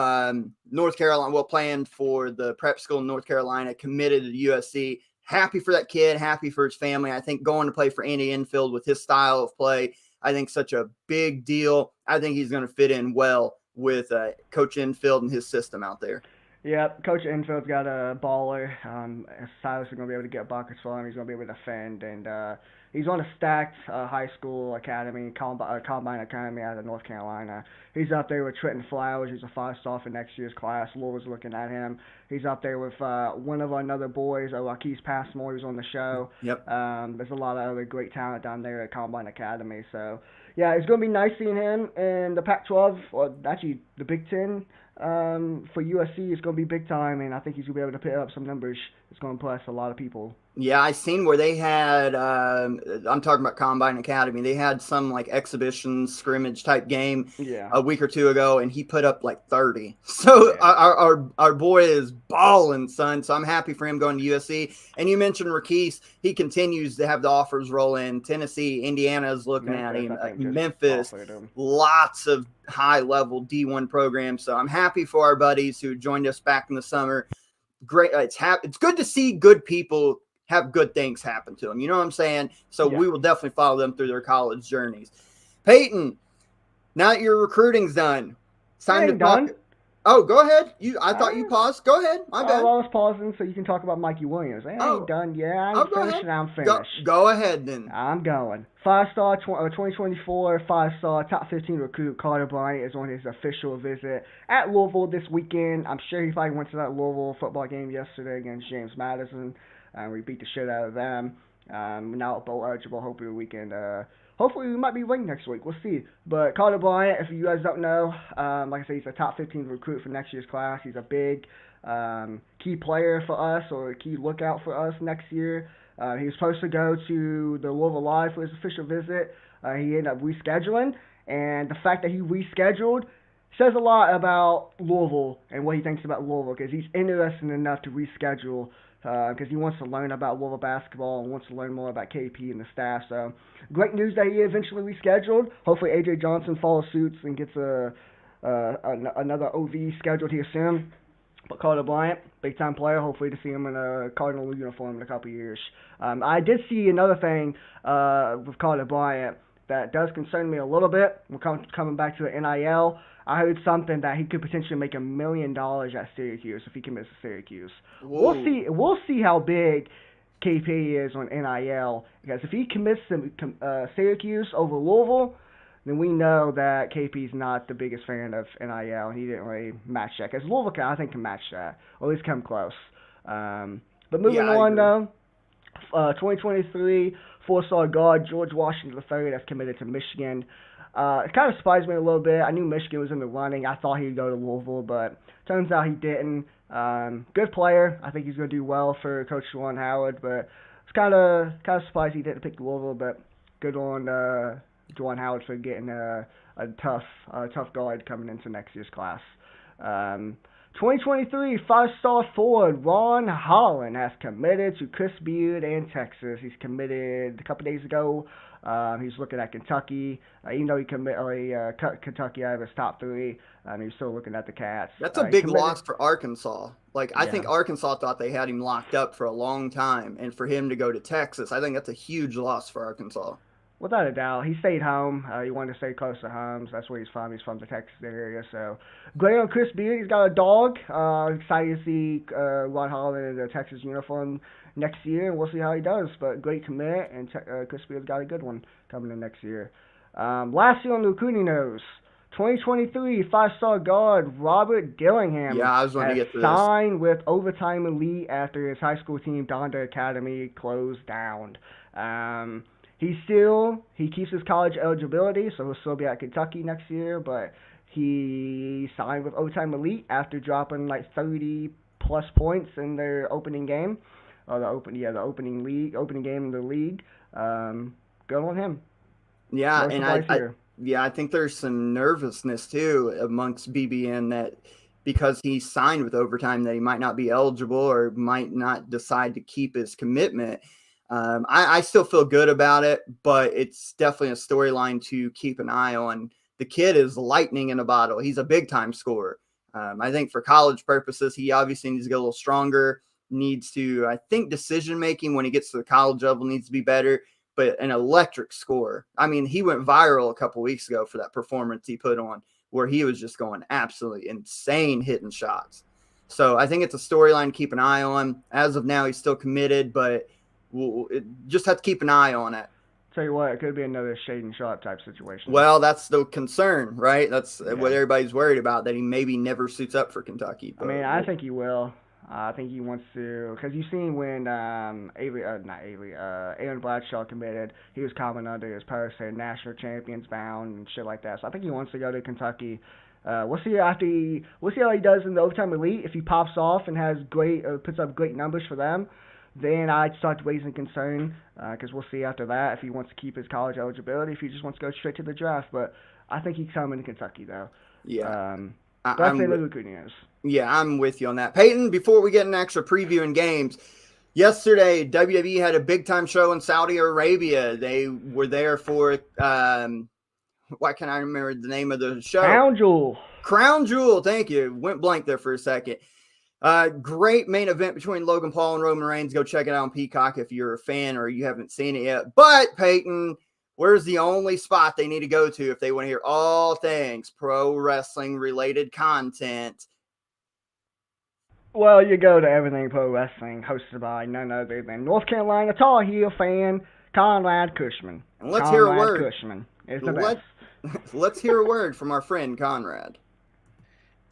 North Carolina, playing for the prep school in North Carolina, committed to USC. Happy for that kid, happy for his family. I think going to play for Andy Enfield with his style of play, I think such a big deal. I think he's going to fit in well with Coach Enfield and his system out there. Yeah, Coach Enfield's got a baller. Silas is going to be able to get buckets for him. He's going to be able to defend, and he's on a stacked high school academy, Combine Academy out of North Carolina. He's up there with Trenton Flowers. He's a 5-star for next year's class. Laura's looking at him. He's up there with one of our other boys, Lakeith Passmore, who's on the show. Yep. There's a lot of other great talent down there at Combine Academy. So, yeah, it's going to be nice seeing him in the Pac-12, or actually the Big 10. for USC, it's going to be big time, and I think he's going to be able to put up some numbers. It's going to impress a lot of people. Yeah, I seen where they had, I'm talking about Combine Academy. They had some like exhibition scrimmage type game a week or two ago, and he put up like 30. So our boy is balling, son. So I'm happy for him going to USC. And you mentioned Rakese. He continues to have the offers roll in. Tennessee, Indiana is looking at him. Memphis, lots of high-level D1 programs. So I'm happy for our buddies who joined us back in the summer. Great. It's good to see good people have good things happen to them. You know what I'm saying? So we will definitely follow them through their college journeys. Peyton, now that your recruiting's done, it's time to talk. Oh, go ahead. I thought you paused. Go ahead. My bad. I was pausing so you can talk about Mikey Williams. I ain't done yet. I ain't finished and I'm finished. Go ahead then. I'm going. 5-star 2024, 5-star top 15 recruit Carter Bryant is on his official visit at Louisville this weekend. I'm sure he probably went to that Louisville football game yesterday against James Madison. We beat the shit out of them. Now bowl eligible. Hopefully we can. Hopefully we might be ranked next week. We'll see. But Carter Bryant, if you guys don't know, like I said, he's a top 15 recruit for next year's class. He's a big key player for us, or a key lookout for us next year. He was supposed to go to the Louisville Live for his official visit. He ended up rescheduling, and the fact that he rescheduled says a lot about Louisville and what he thinks about Louisville, because he's interested enough to reschedule. Because he wants to learn about Louisville basketball and wants to learn more about KP and the staff. So, great news that he eventually rescheduled. Hopefully, A.J. Johnson follows suit and gets another OV scheduled here soon. But Carter Bryant, big-time player. Hopefully to see him in a Cardinal uniform in a couple of years. I did see another thing with Carter Bryant that does concern me a little bit. We're coming back to the NIL. I heard something that he could potentially make $1 million at Syracuse if he commits to Syracuse. Whoa. We'll see how big KP is on NIL, because if he commits to Syracuse over Louisville, then we know that KP's not the biggest fan of NIL, and he didn't really match that. Because Louisville, I think, can match that, or at least come close. But moving on, though, 2023 4-star guard George Washington III that's committed to Michigan. It kind of surprised me a little bit. I knew Michigan was in the running. I thought he'd go to Louisville, but turns out he didn't. Good player. I think he's going to do well for Coach Juwan Howard, but it's kind of surprised he didn't pick Louisville, but good on Juwan Howard for getting a tough guard coming into next year's class. 2023 5-star forward Ron Holland has committed to Chris Beard and Texas. He's committed a couple days ago. He's looking at Kentucky. Even though he cut Kentucky out of his top 3, he's still looking at the Cats. That's a big loss for Arkansas. I think Arkansas thought they had him locked up for a long time, and for him to go to Texas, I think that's a huge loss for Arkansas. Without a doubt. He stayed home. He wanted to stay close to home, so that's where he's from. He's from the Texas area. So, great on Chris Beard. He's got a dog. Excited to see Ron Holland in the Texas uniform next year, and we'll see how he does. But great commit, and Chris Beard's got a good one coming in next year. Lastly on the recruiting news, 2023 5-star guard Robert Dillingham has signed with Overtime Elite after his high school team, Donda Academy, closed down. He keeps his college eligibility, so he'll still be at Kentucky next year, but he signed with Overtime Elite after dropping like 30-plus points in their opening game, or the opening game in the league. Good on him. Yeah, and I think there's some nervousness too amongst BBN that because he signed with Overtime that he might not be eligible or might not decide to keep his commitment. I still feel good about it, but it's definitely a storyline to keep an eye on. The kid is lightning in a bottle. He's a big-time scorer. I think for college purposes, he obviously needs to get a little stronger, I think decision-making when he gets to the college level needs to be better, but an electric scorer. I mean, he went viral a couple weeks ago for that performance he put on where he was just going absolutely insane hitting shots. So I think it's a storyline to keep an eye on. As of now, he's still committed, but we'll just have to keep an eye on it. Tell you what, it could be another Shaden Sharp type situation. Well, that's the concern, right? That's what everybody's worried about, that he maybe never suits up for Kentucky. But, I think he will. I think he wants to, because you've seen when Aaron Bradshaw committed, he was coming under his post, saying national champions bound and shit like that. So I think he wants to go to Kentucky. We'll see how he does in the overtime elite. If he pops off and has puts up great numbers for them, then I'd start raising concern because we'll see after that if he wants to keep his college eligibility, if he just wants to go straight to the draft. But I think he's coming to Kentucky though. Yeah. That's the recruiting news. Yeah, I'm with you on that. Peyton, before we get an extra preview in games, yesterday WWE had a big time show in Saudi Arabia. They were there for why can't I remember the name of the show? Crown Jewel. Thank you. Went blank there for a second. Great main event between Logan Paul and Roman Reigns. Go check it out on Peacock if you're a fan or you haven't seen it yet. But Peyton, where's the only spot they need to go to if they want to hear all things pro wrestling related content? Well, you go to Everything Pro Wrestling, hosted by none other than North Carolina Tar Heel fan Conrad Cushman. And let's hear a word. Cushman is the best. Let's hear a word from our friend Conrad.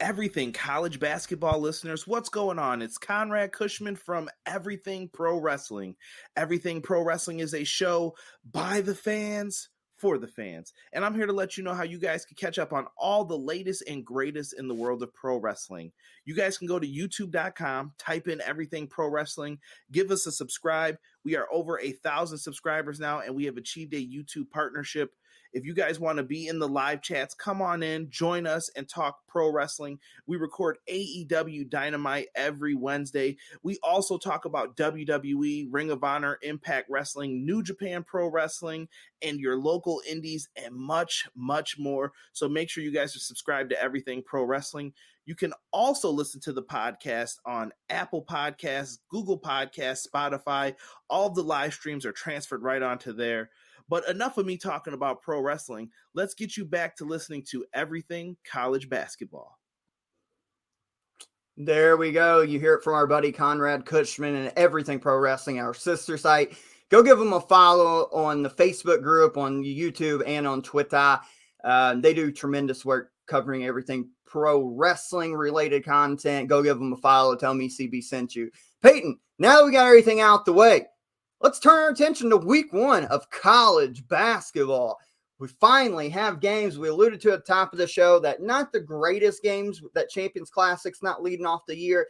Everything college basketball listeners, what's going on? It's Conrad Cushman from Everything Pro Wrestling. Everything Pro Wrestling is a show by the fans, for the fans. And I'm here to let you know how you guys can catch up on all the latest and greatest in the world of pro wrestling. You guys can go to youtube.com, type in Everything Pro Wrestling, give us a subscribe. We are over 1,000 subscribers now, and we have achieved a YouTube partnership. If you guys want to be in the live chats, come on in, join us, and talk pro wrestling. We record AEW Dynamite every Wednesday. We also talk about WWE, Ring of Honor, Impact Wrestling, New Japan Pro Wrestling, and your local indies, and much, much more. So make sure you guys are subscribed to Everything Pro Wrestling. You can also listen to the podcast on Apple Podcasts, Google Podcasts, Spotify. All of the live streams are transferred right onto there. But enough of me talking about pro wrestling. Let's get you back to listening to Everything College Basketball. There we go. You hear it from our buddy Conrad Cushman and Everything Pro Wrestling, our sister site. Go give them a follow on the Facebook group, on YouTube, and on Twitter. They do tremendous work covering everything pro wrestling related content. Go give them a follow. Tell me CB sent you. Peyton, now that we got everything out the way, let's turn our attention to week 1 of college basketball. We finally have games. We alluded to at the top of the show that not the greatest games, that Champions Classic's not leading off the year,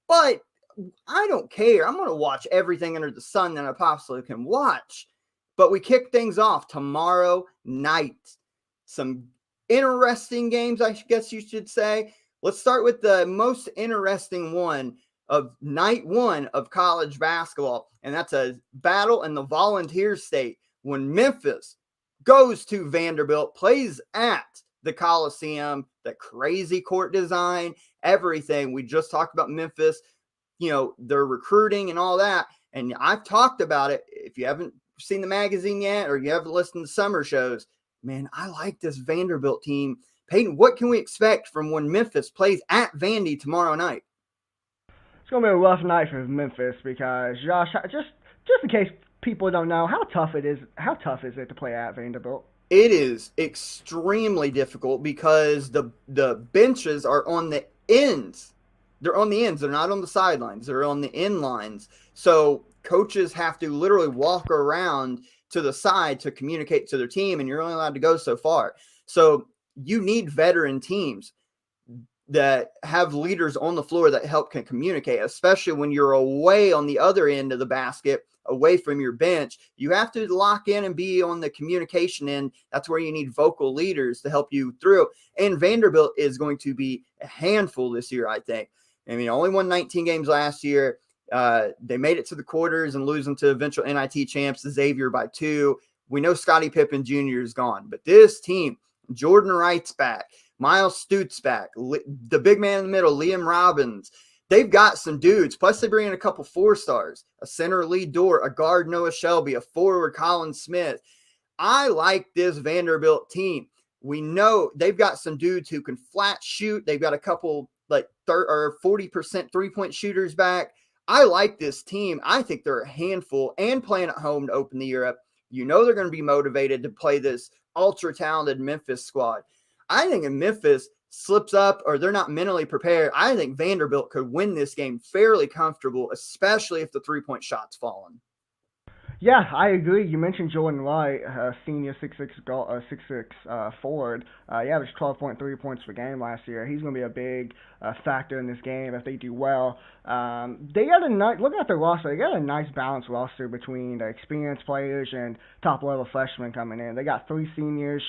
but I don't care. I'm going to watch everything under the sun that I possibly can watch. But we kick things off tomorrow night. Some interesting games, I guess you should say. Let's start with the most interesting one of night 1 of college basketball, and that's a battle in the Volunteer State when Memphis goes to Vanderbilt, plays at the Coliseum, the crazy court design, everything. We just talked about Memphis, their recruiting and all that, and I've talked about it. If you haven't seen the magazine yet or you haven't listened to summer shows, man, I like this Vanderbilt team. Peyton, what can we expect from when Memphis plays at Vandy tomorrow night? It's going to be a rough night for Memphis because, Josh, just in case people don't know, how tough is it to play at Vanderbilt? It is extremely difficult because the benches are on the ends. They're on the ends. They're not on the sidelines. They're on the end lines. So coaches have to literally walk around to the side to communicate to their team, and you're only allowed to go so far. So you need veteran teams that have leaders on the floor that can communicate, especially when you're away on the other end of the basket, away from your bench. You have to lock in and be on the communication end. That's where you need vocal leaders to help you through. And Vanderbilt is going to be a handful this year, I think. I mean, only won 19 games last year. They made it to the quarters and losing to eventual NIT champs, Xavier, by 2. We know Scottie Pippen Jr. is gone, but this team, Jordan Wright's back, Miles Stutz back, the big man in the middle, Liam Robbins. They've got some dudes. Plus, they bring in a couple 4-stars, a center Lee Dort, a guard Noah Shelby, a forward Colin Smith. I like this Vanderbilt team. We know they've got some dudes who can flat shoot. They've got a couple 40% three-point shooters back. I like this team. I think they're a handful and playing at home to open the year up. You know they're going to be motivated to play this ultra-talented Memphis squad. I think if Memphis slips up or they're not mentally prepared, I think Vanderbilt could win this game fairly comfortable, especially if the three-point shot's falling. Yeah, I agree. You mentioned Jordan Wright, senior 6'6", forward. He averaged 12.3 points per game last year. He's going to be a big factor in this game if they do well. They got a nice look at their roster. They got a nice balanced roster between the experienced players and top level freshmen coming in. They got 3 seniors,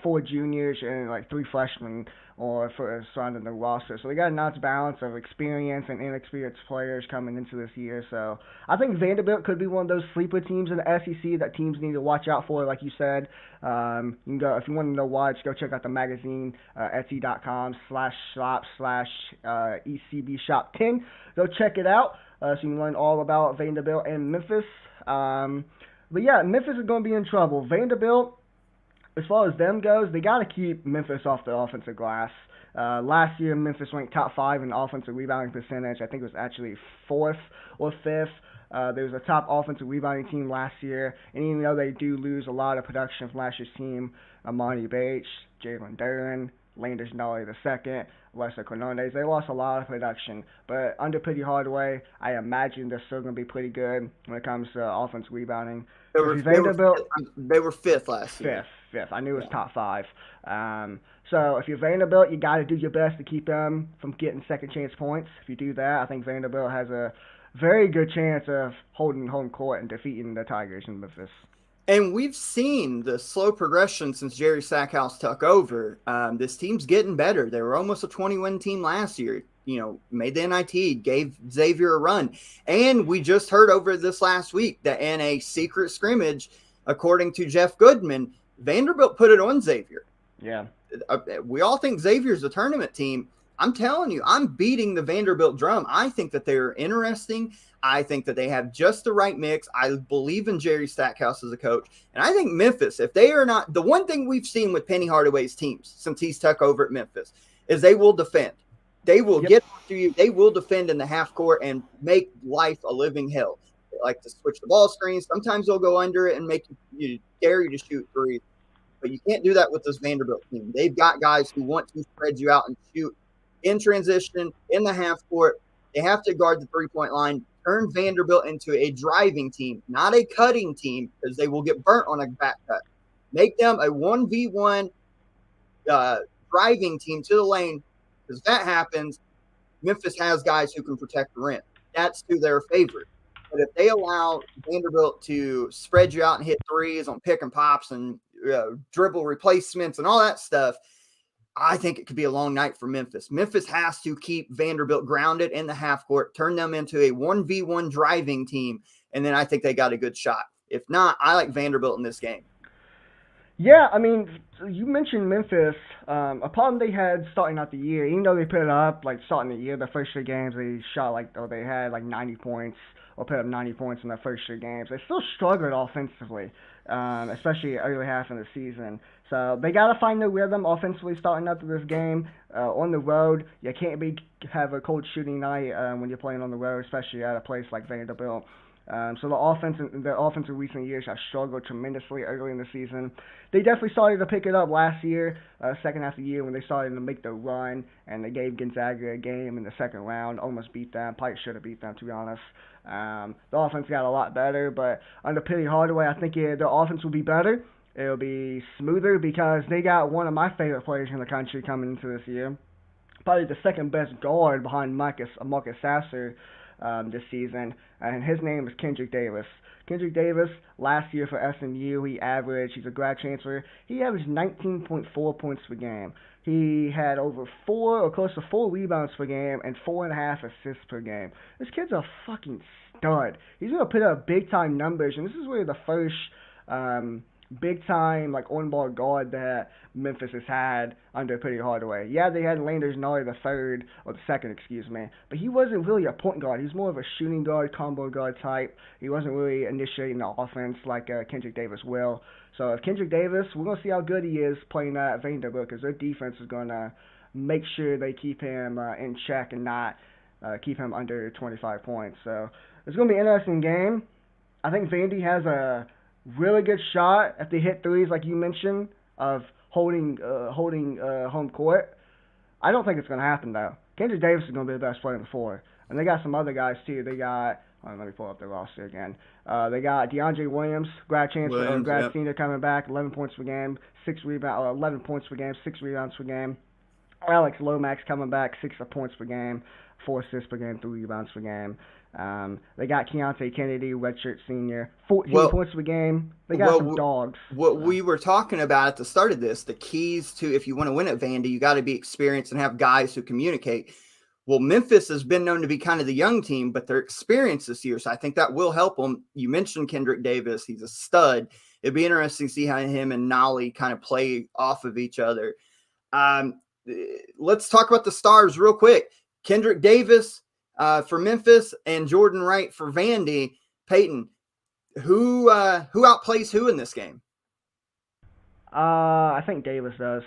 4 juniors, and like 3 freshmen for surrounding the roster. So they got a nice balance of experience and inexperienced players coming into this year. So I think Vanderbilt could be one of those sleeper teams in the SEC that teams need to watch out for, like you said. You can go, if you want to know why, just go check out the magazine, etsy.com/shop/ECB-shop10. Go check it out so you can learn all about Vanderbilt and Memphis. But yeah, Memphis is going to be in trouble. Vanderbilt, as far as them goes, they got to keep Memphis off the offensive glass. Last year, Memphis ranked top 5 in offensive rebounding percentage. I think it was actually 4th or 5th. They was a top offensive rebounding team last year, and even though they do lose a lot of production from last year's team, Amani Bates, Jalen Duren, Landers Nolly II, Lester Quinones, they lost a lot of production. But under Penny Hardaway, I imagine they're still going to be pretty good when it comes to offensive rebounding. They were 5th last year. Fifth. I knew it was top 5. So if you're Vanderbilt, you got to do your best to keep them from getting second chance points. If you do that, I think Vanderbilt has a very good chance of holding home court and defeating the Tigers in Memphis. And we've seen the slow progression since Jerry Stackhouse took over. This team's getting better. They were almost a 20-win team last year. You know, made the NIT, gave Xavier a run. And we just heard over this last week that in a secret scrimmage, according to Jeff Goodman, Vanderbilt put it on Xavier. Yeah. We all think Xavier's a tournament team. I'm telling you, I'm beating the Vanderbilt drum. I think that they're interesting. I think that they have just the right mix. I believe in Jerry Stackhouse as a coach. And I think Memphis, if they are not – the one thing we've seen with Penny Hardaway's teams since he's took over at Memphis is they will defend. They will get after you. They will defend in the half court and make life a living hell. They like to switch the ball screens. Sometimes they'll go under it and make you dare you to shoot threes. But you can't do that with this Vanderbilt team. They've got guys who want to spread you out and shoot in transition, in the half court. They have to guard the three-point line, turn Vanderbilt into a driving team, not a cutting team, because they will get burnt on a back cut. Make them a 1v1 driving team to the lane, because if that happens, Memphis has guys who can protect the rim. That's to their favor. But if they allow Vanderbilt to spread you out and hit threes on pick and pops and dribble replacements and all that stuff, I think it could be a long night for Memphis. Memphis has to keep Vanderbilt grounded in the half court, turn them into a 1v1 driving team, and then I think they got a good shot. If not, I like Vanderbilt in this game. Yeah, I mean, you mentioned Memphis. A problem they had starting out the year, even though they put it up, like starting the year, the first 3 games, they shot they had 90 points or put up 90 points in their first 3 games. They still struggled offensively, especially early half of the season. So they got to find their rhythm offensively starting up to this game. On the road, you can't have a cold shooting night when you're playing on the road, especially at a place like Vanderbilt. So the offense in recent years has struggled tremendously early in the season. They definitely started to pick it up last year, second half of the year when they started to make the run, and they gave Gonzaga a game in the second round, almost beat them. Probably should have beat them, to be honest. The offense got a lot better, but under Penny Hardaway, I think the offense will be better. It'll be smoother because they got one of my favorite players in the country coming into this year. Probably the second best guard behind Marcus Sasser this season, and his name is Kendrick Davis. Kendrick Davis, last year for SMU, he's a grad transfer, he averaged 19.4 points per game. He had over 4 or close to 4 rebounds per game and 4.5 assists per game. This kid's a fucking stud. He's going to put up big-time numbers, and this is really the first big-time on-ball guard that Memphis has had under Penny Hardaway. Yeah, they had Landers Nolly III, or the second, but he wasn't really a point guard. He was more of a shooting guard, combo guard type. He wasn't really initiating the offense like Kendrick Davis will. So if Kendrick Davis, we're going to see how good he is playing at Vanderbilt, because their defense is going to make sure they keep him in check and not keep him under 25 points. So it's going to be an interesting game. I think Vandy has a really good shot if they hit threes, like you mentioned, of holding home court. I don't think it's going to happen, though. Kendrick Davis is going to be the best player on the floor. And they got some other guys too. They got, let me pull up their roster again. They got DeAndre Williams, grad senior coming back, 11 points per game, 11 points per game, 6 rebounds per game. Alex Lomax coming back, 6 points per game, 4 assists per game, 3 rebounds per game. They got Keontae Kennedy, redshirt senior, 14 points per game. They got some dogs. What we were talking about at the start of this, the keys to if you want to win at Vandy, you got to be experienced and have guys who communicate. Well, Memphis has been known to be kind of the young team, but they're experienced this year, so I think that will help them. You mentioned Kendrick Davis. He's a stud. It'd be interesting to see how him and Nolly kind of play off of each other. Let's talk about the stars real quick. Kendrick Davis for Memphis and Jordan Wright for Vandy. Peyton, who outplays who in this game? I think Davis does.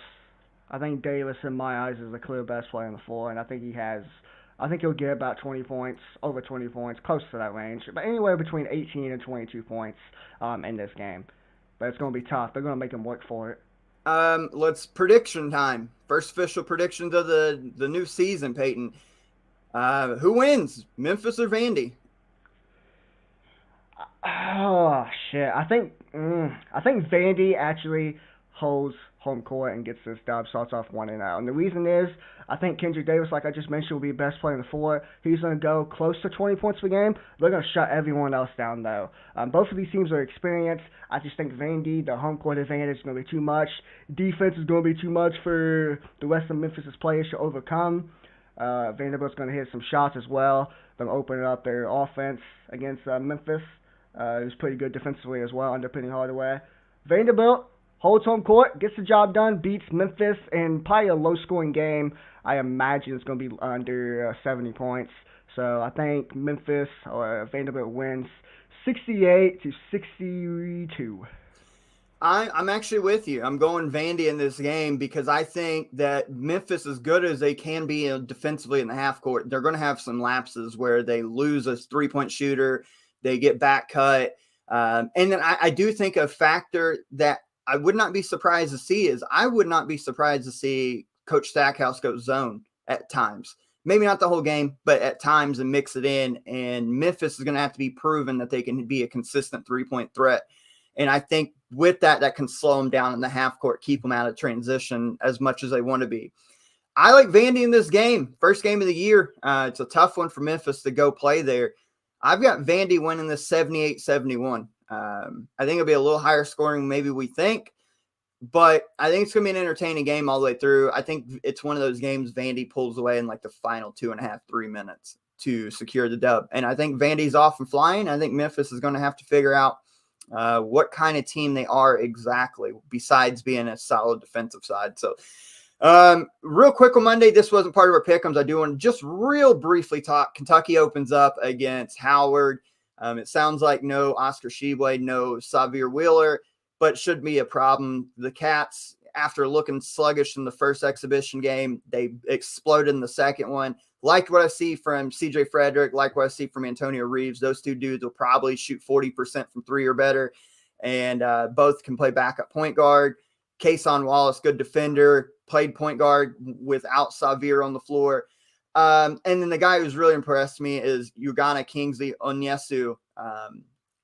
I think Davis, in my eyes, is the clear best player on the floor, and I think he'll get about 20 points, over 20 points, close to that range, but anywhere between 18 and 22 points in this game. But it's going to be tough. They're going to make him work for it. Let's prediction time. First official predictions of the new season, Peyton. Who wins, Memphis or Vandy? Oh shit! I think Vandy actually holds home court and gets this dub, starts off 1-0. And the reason is, I think Kendrick Davis, like I just mentioned, will be the best player on the floor. He's going to go close to 20 points per game. They're going to shut everyone else down, though. Both of these teams are experienced. I just think Vandy, the home court advantage is going to be too much. Defense is going to be too much for the rest of Memphis' players to overcome. Vanderbilt's going to hit some shots as well. They're going to open up their offense against Memphis. Who's pretty good defensively as well, under Penny Hardaway. Vanderbilt holds home court, gets the job done, beats Memphis in probably a low-scoring game. I imagine it's going to be under 70 points. So I think Memphis or Vanderbilt wins 68-62. I'm actually with you. I'm going Vandy in this game because I think that Memphis, as good as they can be defensively in the half court, they're going to have some lapses where they lose a three-point shooter, they get back cut. And then I do think a factor that I would not be surprised to see is Coach Stackhouse go zone at times. Maybe not the whole game, but at times, and mix it in. And Memphis is going to have to be proven that they can be a consistent three-point threat. And I think with that can slow them down in the half court, keep them out of transition as much as they want to be. I like Vandy in this game. First game of the year. It's a tough one for Memphis to go play there. I've got Vandy winning this 78-71. I think it'll be a little higher scoring maybe we think, but I think it's going to be an entertaining game all the way through. I think it's one of those games Vandy pulls away in like the final 2.5, 3 minutes to secure the dub. And I think Vandy's off and flying. I think Memphis is going to have to figure out what kind of team they are exactly, besides being a solid defensive side. So real quick on Monday, this wasn't part of our pick'ems. I do want to just real briefly talk. Kentucky opens up against Howard. It sounds like no Oscar Tshiebwe, no Xavier Wheeler, but should be a problem. The Cats, after looking sluggish in the first exhibition game, they exploded in the second one. Like what I see from CJ Frederick, like what I see from Antonio Reeves. Those two dudes will probably shoot 40% from three or better, and both can play backup point guard. Kason Wallace, good defender, played point guard without Xavier on the floor. And then the guy who's really impressed me is Ugonna Kingsley Onyesu.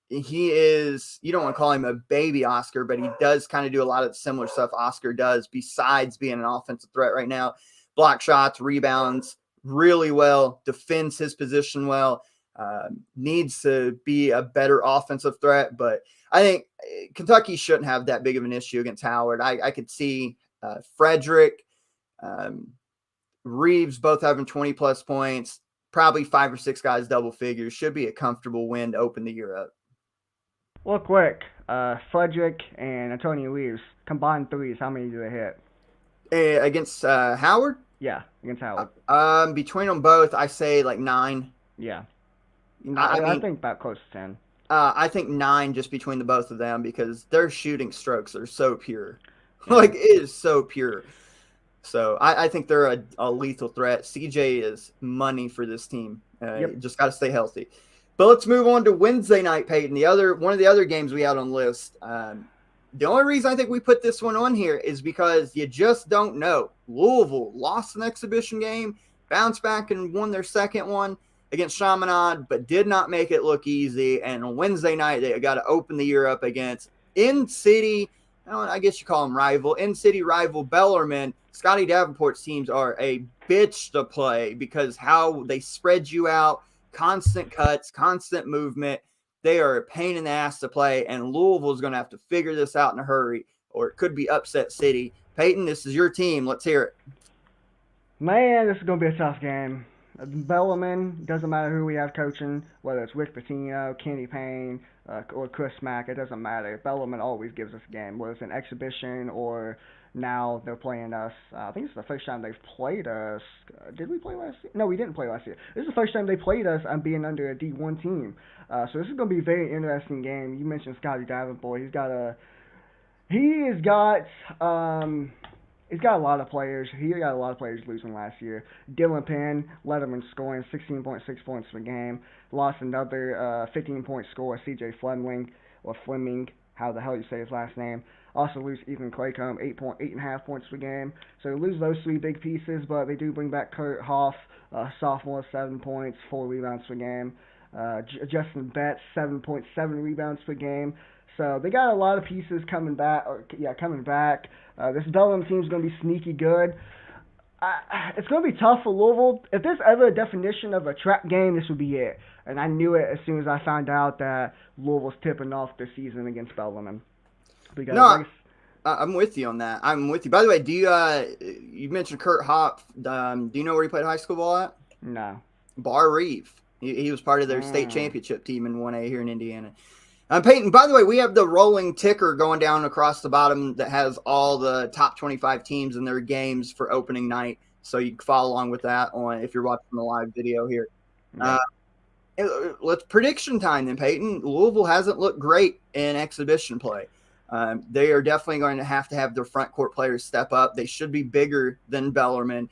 He is, you don't want to call him a baby Oscar, but he does kind of do a lot of similar stuff Oscar does besides being an offensive threat right now. Block shots, rebounds really well, defends his position well, needs to be a better offensive threat. But I think Kentucky shouldn't have that big of an issue against Howard. I could see Frederick, Reeves both having 20-plus points, probably 5 or 6 guys double figures. Should be a comfortable win to open the year up. Well, quick, Frederick and Antonio Reeves, combined threes, how many do they hit? Against Howard? Yeah, against Howard. Between them both, I say like 9. Yeah. I think about close to 10. I think 9 just between the both of them because their shooting strokes are so pure. Yeah. Like, it is so pure. So I think they're a lethal threat. CJ is money for this team. Just got to stay healthy. But let's move on to Wednesday night, Peyton. One of the other games we had on the list. The only reason I think we put this one on here is because you just don't know. Louisville lost an exhibition game, bounced back and won their second one. against Chaminade, but did not make it look easy. And on Wednesday night, they got to open the year up against in-city, I guess you call them rival, in-city rival Bellarmine. Scotty Davenport's teams are a bitch to play because how they spread you out, constant cuts, constant movement. They are a pain in the ass to play, and Louisville's going to have to figure this out in a hurry, or it could be upset city. Peyton, this is your team. Let's hear it. Man, this is going to be a tough game. Bellarmine, doesn't matter who we have coaching, whether it's Rick Pitino, Kenny Payne, or Chris Mack, it doesn't matter. Bellarmine always gives us a game, whether it's an exhibition or now they're playing us. I think it's the first time they've played us. Did we play last year? No, we didn't play last year. This is the first time they played us and being under a D1 team. So this is going to be a very interesting game. You mentioned Scotty Davenport. He's got a lot of players. He got a lot of players losing last year. Dylan Penn led him in scoring, 16.6 points per game. Lost another 15-point score, C.J. Fleming, how the hell you say his last name. Also lose Ethan Claycomb, 8.5 points per game. So they lose those three big pieces, but they do bring back Kurt Hoff, sophomore, 7 points, 4 rebounds per game. Justin Betts, 7.7 rebounds per game. So they got a lot of pieces coming back. This Bellarmine team is going to be sneaky good. It's going to be tough for Louisville. If there's ever a definition of a trap game, this would be it. And I knew it as soon as I found out that Louisville's tipping off this season against Bellarmine. No, I'm with you on that. I'm with you. By the way, do you mentioned Kurt Hoff. Do you know where he played high school ball at? No. Bar Reeve. He was part of their state championship team in 1A here in Indiana. Peyton, by the way, we have the rolling ticker going down across the bottom that has all the top 25 teams and their games for opening night. So you can follow along with that if you're watching the live video here. Yeah. Let's prediction time then, Peyton. Louisville hasn't looked great in exhibition play. They are definitely going to have their front court players step up. They should be bigger than Bellarmine.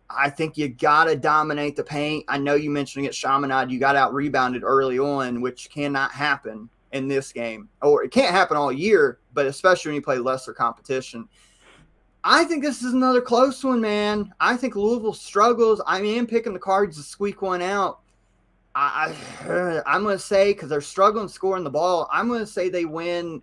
I think you got to dominate the paint. I know you mentioned against Chaminade, you got out-rebounded early on, which cannot happen in this game. Or it can't happen all year, but especially when you play lesser competition. I think this is another close one, man. I think Louisville struggles. I am picking the Cards to squeak one out. I'm going to say, because they're struggling scoring the ball, I'm going to say they win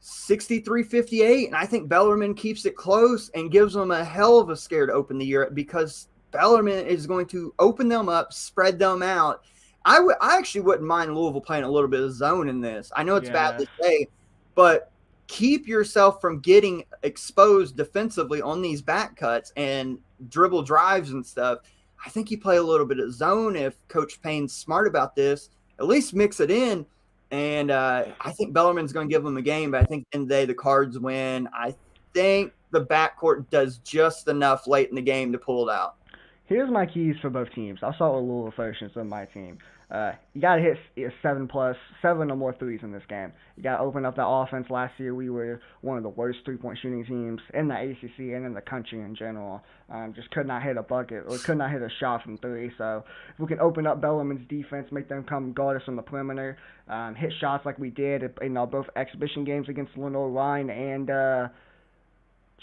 63-58, and I think Bellarmine keeps it close and gives them a hell of a scare to open the year because Bellarmine is going to open them up, spread them out. I actually wouldn't mind Louisville playing a little bit of zone in this. I know it's bad to say, but keep yourself from getting exposed defensively on these back cuts and dribble drives and stuff. I think you play a little bit of zone if Coach Payne's smart about this. At least mix it in. And I think Bellarmine's going to give them a game, but I think in the day the Cards win. I think the backcourt does just enough late in the game to pull it out. Here's my keys for both teams. I'll start with Louisville first since it's my team. You got to hit 7 or more threes in this game. You got to open up the offense. Last year, we were one of the worst three-point shooting teams in the ACC and in the country in general. Just could not hit a bucket or could not hit a shot from three. So if we can open up Bellarmine's defense, make them come guard us on the perimeter, hit shots like we did in both exhibition games against Lenoir-Rhyne and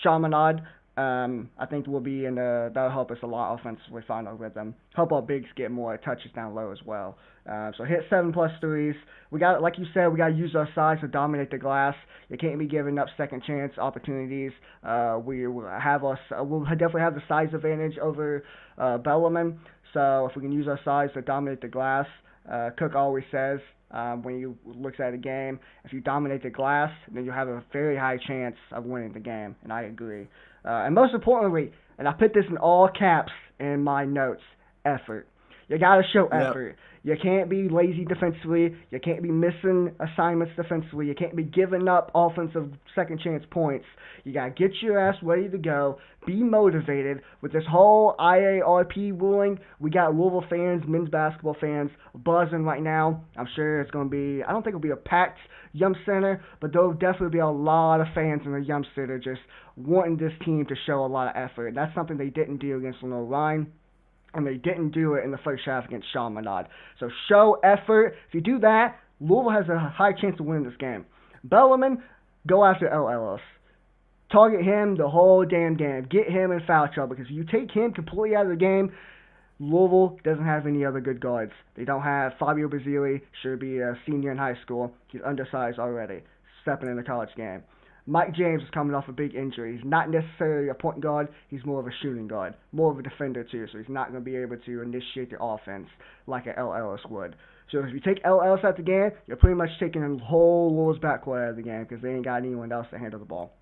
Chaminade, I think we'll be that'll help us a lot offensively, find our rhythm. Help our bigs get more touches down low as well. So hit 7+ threes. We got, like you said, we got to use our size to dominate the glass. You can't be giving up second chance opportunities. We'll definitely have the size advantage over Bellarmine. So if we can use our size to dominate the glass, Cook always says when he looks at a game, if you dominate the glass, then you have a very high chance of winning the game, and I agree. And most importantly, and I put this in all caps in my notes, effort. You got to show effort. You can't be lazy defensively. You can't be missing assignments defensively. You can't be giving up offensive second chance points. You got to get your ass ready to go. Be motivated. With this whole IARP ruling, we got Louisville fans, men's basketball fans buzzing right now. I'm sure it's going to be, I don't think it'll be a packed Yum Center, but there'll definitely be a lot of fans in the Yum Center just wanting this team to show a lot of effort. That's something they didn't do against Lenoir-Rhyne. And they didn't do it in the first half against Chaminade. So show effort. If you do that, Louisville has a high chance of winning this game. Bellarmine, go after El Ellis. Target him the whole damn game. Get him in foul trouble. Because if you take him completely out of the game, Louisville doesn't have any other good guards. They don't have Fabio Basile, should be a senior in high school. He's undersized already, stepping in the college game. Mike James is coming off a big injury. He's not necessarily a point guard. He's more of a shooting guard, more of a defender too, so he's not going to be able to initiate the offense like an L. Ellis would. So if you take L. Ellis out the game, you're pretty much taking the whole Louisville's backcourt out of the game because they ain't got anyone else to handle the ball.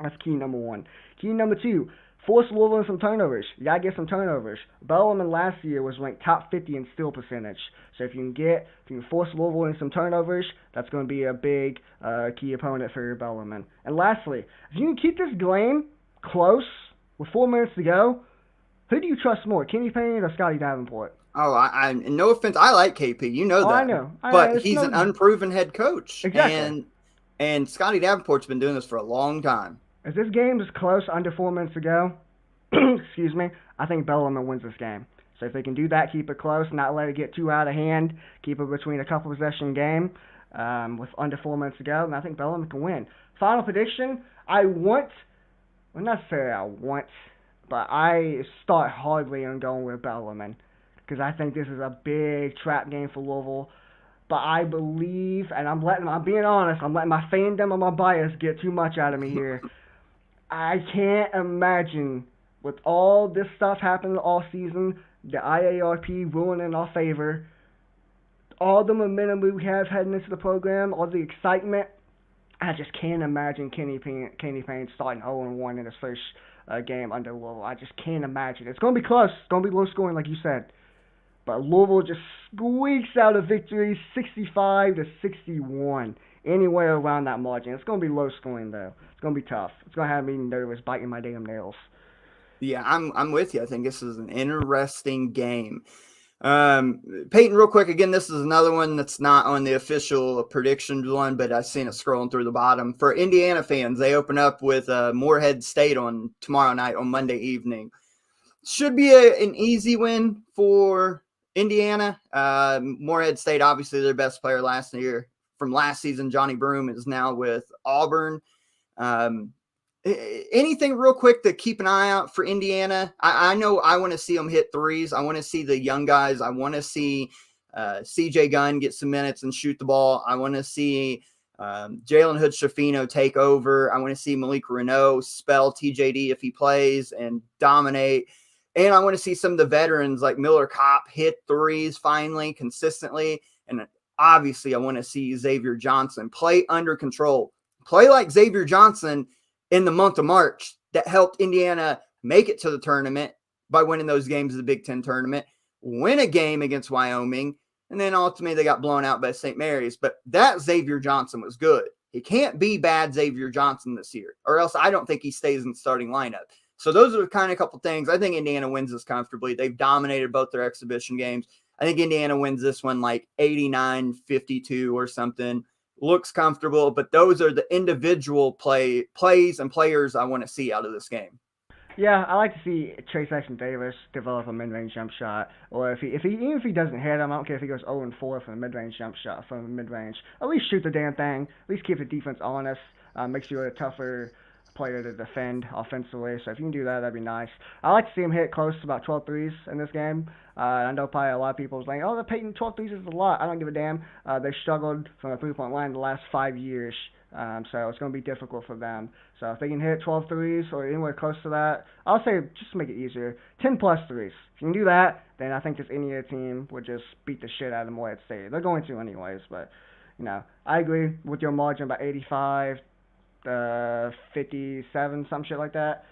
That's key number one. Key number two, force Louisville in some turnovers. You got to get some turnovers. Bellarmine last year was ranked top 50 in steal percentage. So if you can force Louisville in some turnovers, that's going to be a big key opponent for Bellarmine. And lastly, if you can keep this game close with 4 minutes to go, who do you trust more, Kenny Payne or Scotty Davenport? Oh, I no offense, I like KP, you know that. I know. But he's an unproven head coach. Exactly. And Scotty Davenport's been doing this for a long time. If this game is close, under 4 minutes to go, excuse me, I think Bellarmine wins this game. So if they can do that, keep it close, not let it get too out of hand, keep it between a couple possession game with under 4 minutes to go, and I think Bellarmine can win. Final prediction, I start hardly on going with Bellarmine because I think this is a big trap game for Louisville. But I believe, and I'm being honest, I'm letting my fandom and my bias get too much out of me here. I can't imagine, with all this stuff happening all season, the IARP ruling in our favor, all the momentum we have heading into the program, all the excitement, I just can't imagine Kenny Payne starting 0-1 in his first game under Louisville. I just can't imagine. It's going to be close. It's going to be low scoring, like you said. But Louisville just squeaks out a victory, 65-61, anywhere around that margin. It's going to be low scoring, though. It's going to be tough. It's going to have me nervous, biting my damn nails. Yeah, I'm with you. I think this is an interesting game. Peyton, real quick, again, this is another one that's not on the official predictions one, but I've seen it scrolling through the bottom. For Indiana fans, they open up with Morehead State on tomorrow night on Monday evening. Should be an easy win for Indiana. Morehead State, obviously their best player from last season, Johnny Broome, is now with Auburn. Anything real quick to keep an eye out for Indiana? I know I want to see them hit threes. I want to see the young guys. I want to see CJ Gunn get some minutes and shoot the ball. I want to see Jalen Hood-Schifino take over. I want to see Malik Renault spell TJD if he plays and dominate. And I want to see some of the veterans like Miller Kopp hit threes finally, consistently. And obviously, I want to see Xavier Johnson play under control. Play like Xavier Johnson in the month of March that helped Indiana make it to the tournament by winning those games of the Big Ten tournament, win a game against Wyoming, and then ultimately they got blown out by St. Mary's. But that Xavier Johnson was good. He can't be bad Xavier Johnson this year, or else I don't think he stays in the starting lineup. So those are kind of a couple things. I think Indiana wins this comfortably. They've dominated both their exhibition games. I think Indiana wins this one like 89-52 or something. Looks comfortable, but those are the individual plays and players I want to see out of this game. Yeah, I like to see Trace Jackson-Davis develop a mid-range jump shot, or even if he doesn't hit him, I don't care if he goes 0-4 from the mid-range jump shot from the mid-range. At least shoot the damn thing. At least keep the defense honest. Makes you a tougher player to defend offensively. So if you can do that, that'd be nice. I like to see him hit close to about 12 threes in this game. I know probably a lot of people are saying, the Peyton 12 threes is a lot. I don't give a damn. They struggled from the three-point line the last 5 years. So it's going to be difficult for them. So if they can hit 12 threes or anywhere close to that, I'll say just to make it easier, 10-plus threes. If you can do that, then I think this Indiana team would just beat the shit out of Morehead State. They're going to anyways, but, I agree with your margin about 85, 57, some shit like that.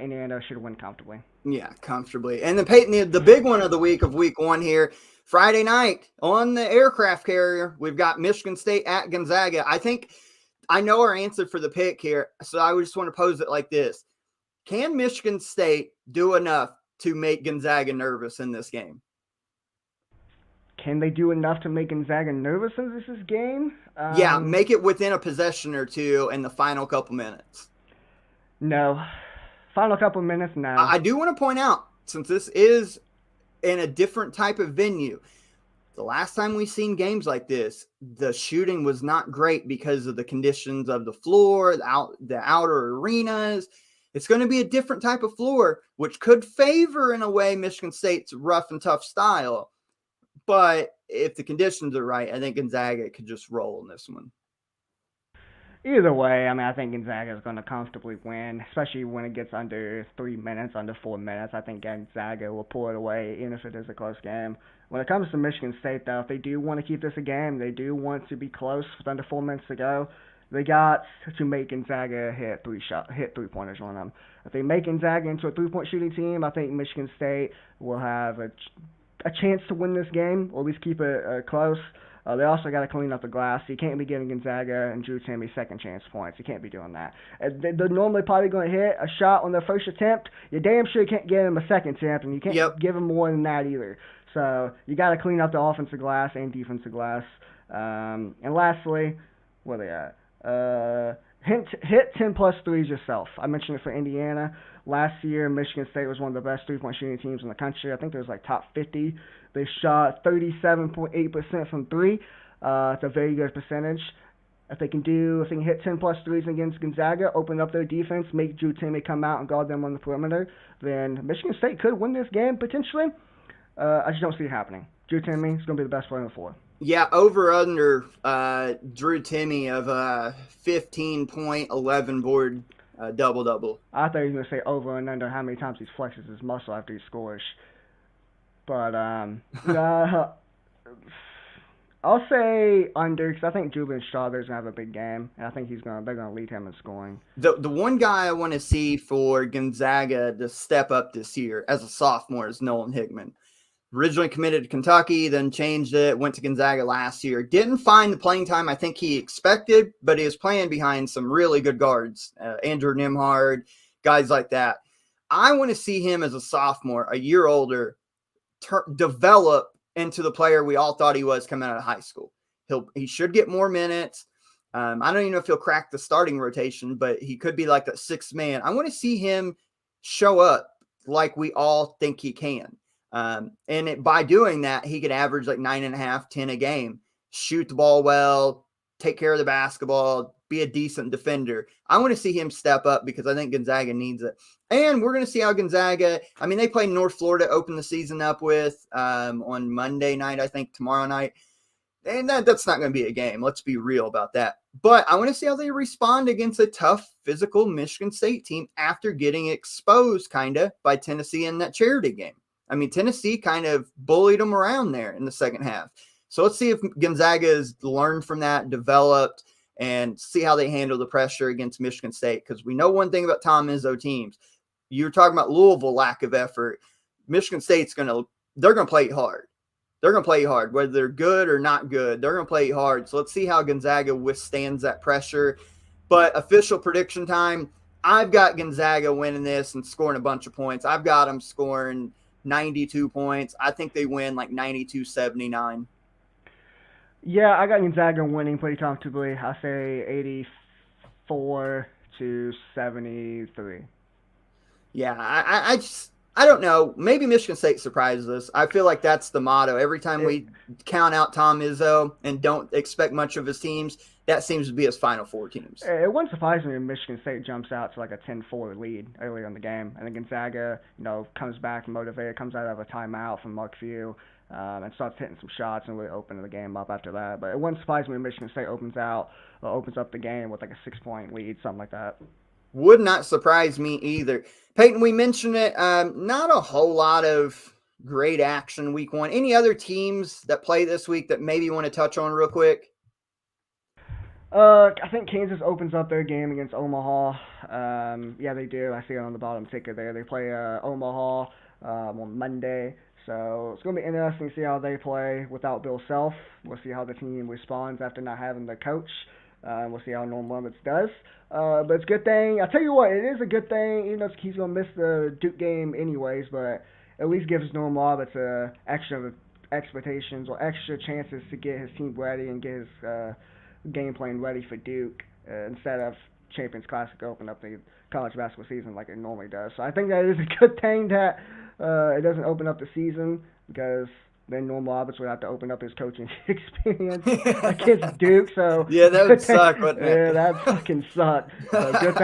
Indiana should win comfortably. Yeah, comfortably. And then Peyton, the big one of the week of week one here, Friday night on the aircraft carrier, we've got Michigan State at Gonzaga. I know our answer for the pick here, so I just want to pose it like this. Can Michigan State do enough to make Gonzaga nervous in this game? Can they do enough to make Gonzaga nervous in this game? Yeah, make it within a possession or two in the final couple minutes. No. Final couple minutes, no. I do want to point out, since this is in a different type of venue, the last time we've seen games like this, the shooting was not great because of the conditions of the floor, the outer arenas. It's going to be a different type of floor, which could favor, in a way, Michigan State's rough and tough style. But if the conditions are right, I think Gonzaga could just roll in this one. Either way, I mean, I think Gonzaga is going to comfortably win, especially when it gets under 3 minutes, under 4 minutes. I think Gonzaga will pull it away, even if it is a close game. When it comes to Michigan State, though, if they do want to keep this a game, they do want to be close with under 4 minutes to go, they got to make Gonzaga hit 3-pointers on them. If they make Gonzaga into a 3-point shooting team, I think Michigan State will have a chance to win this game, or at least keep it close. They also got to clean up the glass. You can't be giving Gonzaga and Drew Timme second chance points. You can't be doing that. They're normally probably going to hit a shot on their first attempt. You damn sure can't give them a second attempt, and you can't give them more than that either. So you got to clean up the offensive glass and defensive glass. And lastly, where they at? Hit 10-plus threes yourself. I mentioned it for Indiana. Last year, Michigan State was one of the best three-point shooting teams in the country. I think it was like top 50. They shot 37.8% from three. It's a very good percentage. If they can hit 10-plus threes against Gonzaga, open up their defense, make Drew Timme come out and guard them on the perimeter, then Michigan State could win this game potentially. I just don't see it happening. Drew Timme is going to be the best player on the floor. Yeah, over-under Drew Timme of 15 point, 11-board double-double. I thought he was going to say over and under how many times he flexes his muscle after he scores. But I'll say under, because I think Julian Strawther's going to have a big game, and I think they're going to lead him in scoring. The one guy I want to see for Gonzaga to step up this year as a sophomore is Nolan Hickman. Originally committed to Kentucky, then changed it, went to Gonzaga last year. Didn't find the playing time I think he expected, but he was playing behind some really good guards, Andrew Nembhard, guys like that. I want to see him as a sophomore, a year older, develop into the player we all thought he was coming out of high school. He should get more minutes. I don't even know if he'll crack the starting rotation, but he could be like that sixth man. I want to see him show up like we all think he can. By doing that, he could average like 9.5, 10 a game, shoot the ball well, take care of the basketball, be a decent defender. I want to see him step up because I think Gonzaga needs it. And we're going to see how Gonzaga, they play North Florida, open the season up with on Monday night, I think tomorrow night. And that's not going to be a game. Let's be real about that. But I want to see how they respond against a tough, physical Michigan State team after getting exposed kind of by Tennessee in that charity game. Tennessee kind of bullied them around there in the second half. So let's see if Gonzaga has learned from that, developed, and see how they handle the pressure against Michigan State. Because we know one thing about Tom Izzo teams. You're talking about Louisville lack of effort. Michigan State's they're going to play hard. They're going to play hard, whether they're good or not good. They're going to play hard. So let's see how Gonzaga withstands that pressure. But official prediction time, I've got Gonzaga winning this and scoring a bunch of points. I've got them scoring 92 points. I think they win like 92-79. Yeah, I got Gonzaga winning pretty comfortably. I say 84-73. Yeah, I don't know. Maybe Michigan State surprises us. I feel like that's the motto. Every time we count out Tom Izzo and don't expect much of his teams, that seems to be his Final Four teams. It wouldn't surprise me if Michigan State jumps out to like a 10-4 lead early in the game. And then Gonzaga, comes back motivated, comes out of a timeout from Mark Few, and starts hitting some shots and really opening the game up after that. But it wouldn't surprise me if Michigan State opens up the game with like a 6-point lead, something like that. Would not surprise me either. Peyton, we mentioned it. Not a whole lot of great action week one. Any other teams that play this week that maybe you want to touch on real quick? I think Kansas opens up their game against Omaha. Yeah, they do. I see it on the bottom ticker there. They play Omaha on Monday. So it's going to be interesting to see how they play without Bill Self. We'll see how the team responds after not having the coach. We'll see how Norm Lovitz does. But it's a good thing. I'll tell you what, it is a good thing. He's going to miss the Duke game anyways, but at least gives Norm Lovitz extra expectations or extra chances to get his team ready and get his game plan ready for Duke instead of Champions Classic open up the college basketball season like it normally does. So I think that is a good thing that it doesn't open up the season because then Norm Lovitz would have to open up his coaching experience against Duke. So yeah, that would suck, wouldn't it? Yeah, that fucking sucked. Good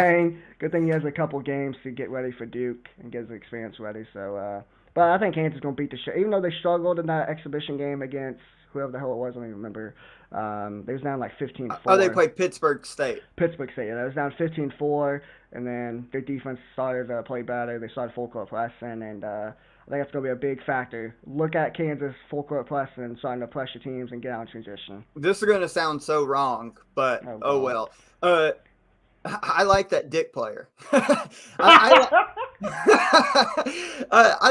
Good thing he has a couple games to get ready for Duke and get his experience ready. So, but I think Kansas is going to beat the shit. Even though they struggled in that exhibition game against whoever the hell it was, I don't even remember. They was down like 15-4. Oh, they played Pittsburgh State. Pittsburgh State. Yeah, they was down 15-4, and then their defense started to play better. They started full court pressing, and I think that's going to be a big factor. Look at Kansas full court pressing and starting to pressure teams and get out in transition. This is going to sound so wrong, but oh well. I like that Dick player. I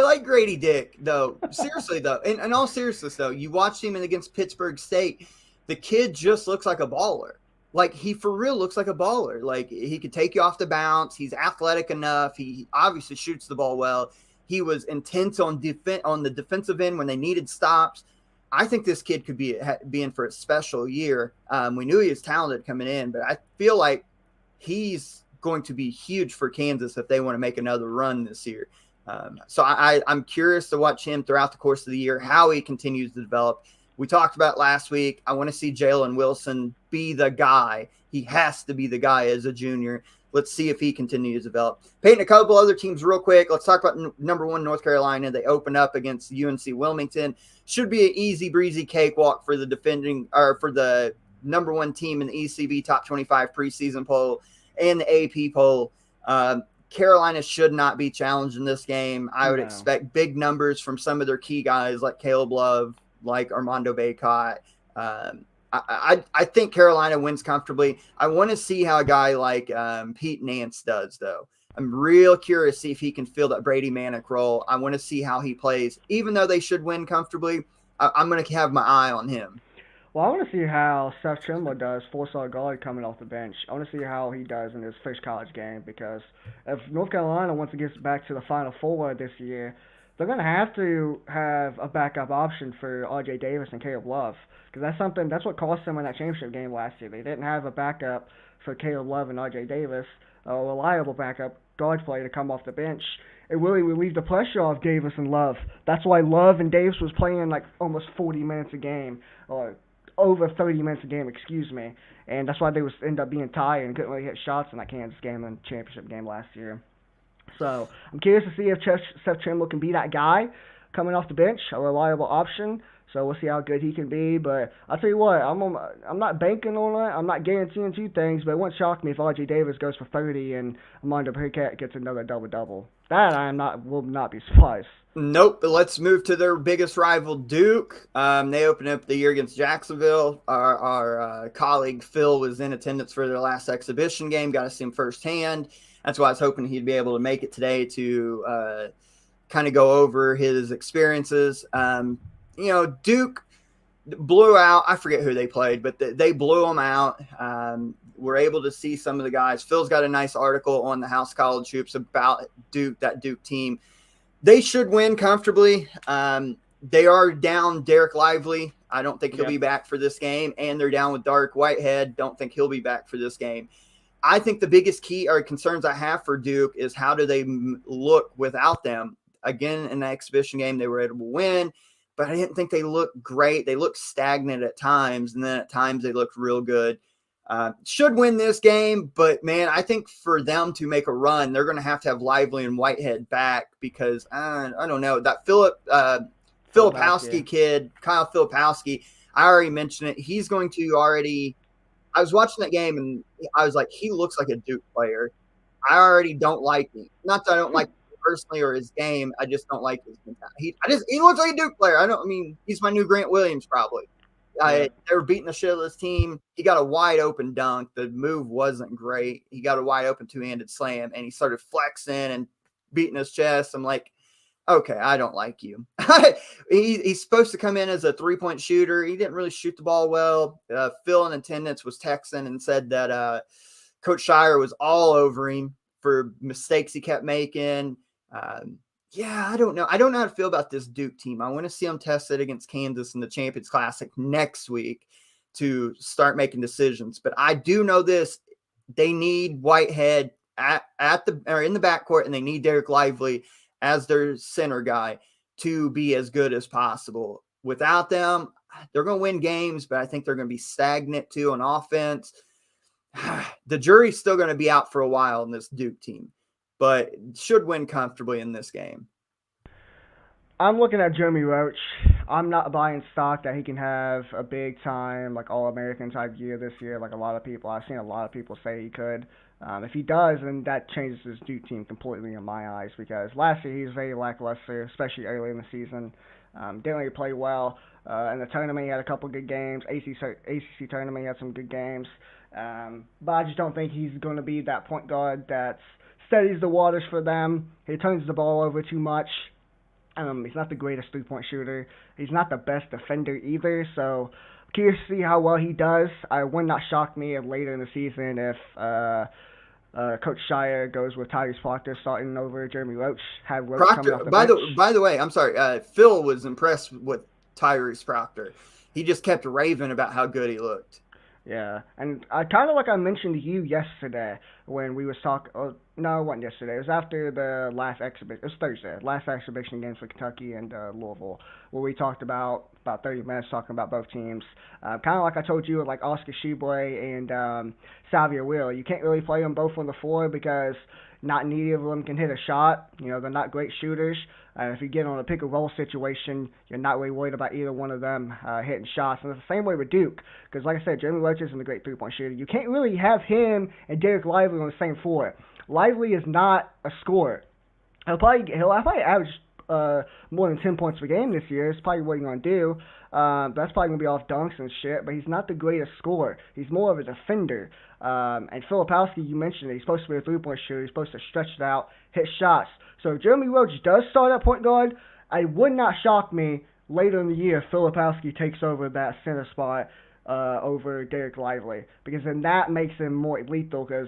like Grady Dick, though. Seriously, though. In all seriousness, though, you watched him against Pittsburgh State. The kid just looks like a baller. Like, he for real looks like a baller. Like, he could take you off the bounce. He's athletic enough. He obviously shoots the ball well. He was intense on the defensive end when they needed stops. I think this kid could be in for a special year. We knew he was talented coming in, but I feel like he's going to be huge for Kansas if they want to make another run this year. So I'm curious to watch him throughout the course of the year, how he continues to develop. We talked about last week. I want to see Jalen Wilson be the guy. He has to be the guy as a junior. Let's see if he continues to develop. Peyton, a couple other teams real quick. Let's talk about number 1 North Carolina. They open up against UNC Wilmington. Should be an easy breezy cakewalk for the number 1 team in the ECB Top 25 preseason poll and the AP poll. Carolina should not be challenged in this game. I would expect big numbers from some of their key guys like Caleb Love, like Armando Bacot. I think Carolina wins comfortably. I want to see how a guy like Pete Nance does, though. I'm real curious to see if he can fill that Brady Manick role. I want to see how he plays. Even though they should win comfortably, I'm going to have my eye on him. Well, I want to see how Seth Trimble does, 4-star guard coming off the bench. I want to see how he does in his first college game, because if North Carolina wants to get back to the Final Four this year, they're going to have a backup option for R.J. Davis and Caleb Love, because that's what cost them in that championship game last year. They didn't have a backup for Caleb Love and R.J. Davis, a reliable backup guard player to come off the bench. It really relieved the pressure off Davis and Love. That's why Love and Davis was playing like almost 40 minutes a game, or over 30 minutes a game, and that's why they end up being tired and couldn't really hit shots in that Kansas game and championship game last year. So I'm curious to see if Seth Trimble can be that guy coming off the bench, a reliable option. So we'll see how good he can be. But I'll tell you what, I'm not banking on it. I'm not guaranteeing 2 things, but it wouldn't shock me if R.J. Davis goes for 30 and Armando Bacot gets another double-double. That will not be surprised. Nope. But let's move to their biggest rival, Duke. They opened up the year against Jacksonville. Our colleague Phil was in attendance for their last exhibition game. Got to see him firsthand. That's why I was hoping he'd be able to make it to kind of go over his experiences. Duke blew out. I forget who they played, but they blew them out. We're able to see some of the guys. Phil's got a nice article on the House College Hoops about Duke, that Duke team. They should win comfortably. They are down Derek Lively. I don't think he'll be back for this game. And they're down with Dark Whitehead. Don't think he'll be back for this game. I think the biggest key or concerns I have for Duke is how do they look without them. Again, in the exhibition game, they were able to win, but I didn't think they looked great. They looked stagnant at times, and then at times they looked real good. Should win this game, but, man, I think for them to make a run, they're going to have Lively and Whitehead back because, I don't know, that Filipowski kid, Kyle Filipowski, I already mentioned it. He's going to already – I was watching that game, and I was like, he looks like a Duke player. I already don't like him. Not that I don't like him personally or his game. I just don't like his mentality. He looks like a Duke player. He's my new Grant Williams probably. They were beating the shit out of this team. He got a wide open dunk. The move wasn't great. He got a wide open 2-handed slam, and he started flexing and beating his chest. I'm like, okay, I don't like you. He's supposed to come in as a 3-point shooter. He didn't really shoot the ball well. Phil in attendance was texting and said that Coach Shire was all over him for mistakes he kept making. I don't know. I don't know how to feel about this Duke team. I want to see them tested against Kansas in the Champions Classic next week to start making decisions. But I do know this. They need Whitehead in the backcourt, and they need Derek Lively as their center guy to be as good as possible. Without them, they're going to win games, but I think they're going to be stagnant too on offense. the jury's still going to be out for a while in this Duke team, but should win comfortably in this game. I'm looking at Jeremy Roach. I'm not buying stock that he can have a big time, like All-American type year this year, like a lot of people. I've seen a lot of people say he could. If he does, then that changes his Duke team completely in my eyes, because last year he was very lackluster, especially early in the season. Didn't really play well. In the tournament, he had a couple good games. ACC tournament, he had some good games. But I just don't think he's going to be that point guard that steadies the waters for them. He turns the ball over too much. He's not the greatest three-point shooter. He's not the best defender either, so curious to see how well he does. I would not shock me if later in the season if Coach Shire goes with Tyrese Proctor starting over Jeremy Roach. Have Roach coming off the bench. By the way, I'm sorry. Phil was impressed with Tyrese Proctor. He just kept raving about how good he looked. Yeah, and kind of like I mentioned to you yesterday when we was talking. Oh, no, it wasn't yesterday. It was after the last exhibition. It was Thursday. Last exhibition games for Kentucky and Louisville, where we talked about 30 minutes talking about both teams. Kind of like I told you, like Oscar Tshiebwe and Xavier Wheeler. You can't really play them both on the floor because not neither of them can hit a shot. You know, they're not great shooters. If you get on a pick-and-roll situation, you're not really worried about either one of them hitting shots. And it's the same way with Duke, because like I said, Jeremy Roach isn't a great three-point shooter. You can't really have him and Derek Lively on the same floor. Lively is not a scorer. He'll probably average more than 10 points per game this year. It's probably what he's going to do. That's probably going to be off dunks and shit, but he's not the greatest scorer. He's more of a defender. And Filipowski, you mentioned it. He's supposed to be a three-point shooter. He's supposed to stretch it out, hit shots. So if Jeremy Roach does start at point guard, it would not shock me later in the year if Filipowski takes over that center spot over Derek Lively, because then that makes him more lethal, because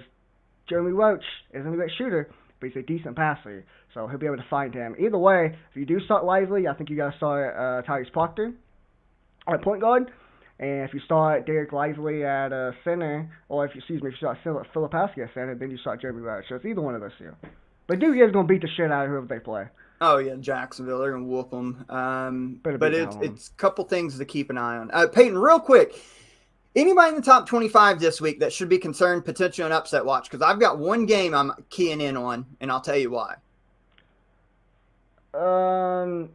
Jeremy Roach isn't a great shooter, but he's a decent passer, so he'll be able to find him. Either way, if you do start Lively, I think you got to start Tyrese Proctor at point guard, and if you start Derek Lively at center, or if you start Filipowski at center, then you start Jeremy Roach. So it's either one of those two. But Duke is going to beat the shit out of whoever they play. Oh, yeah, Jacksonville. They're going to whoop them. But it's a couple things to keep an eye on. Peyton, real quick, anybody in the top 25 this week that should be concerned potentially on upset watch? Because I've got one game I'm keying in on, and I'll tell you why. No,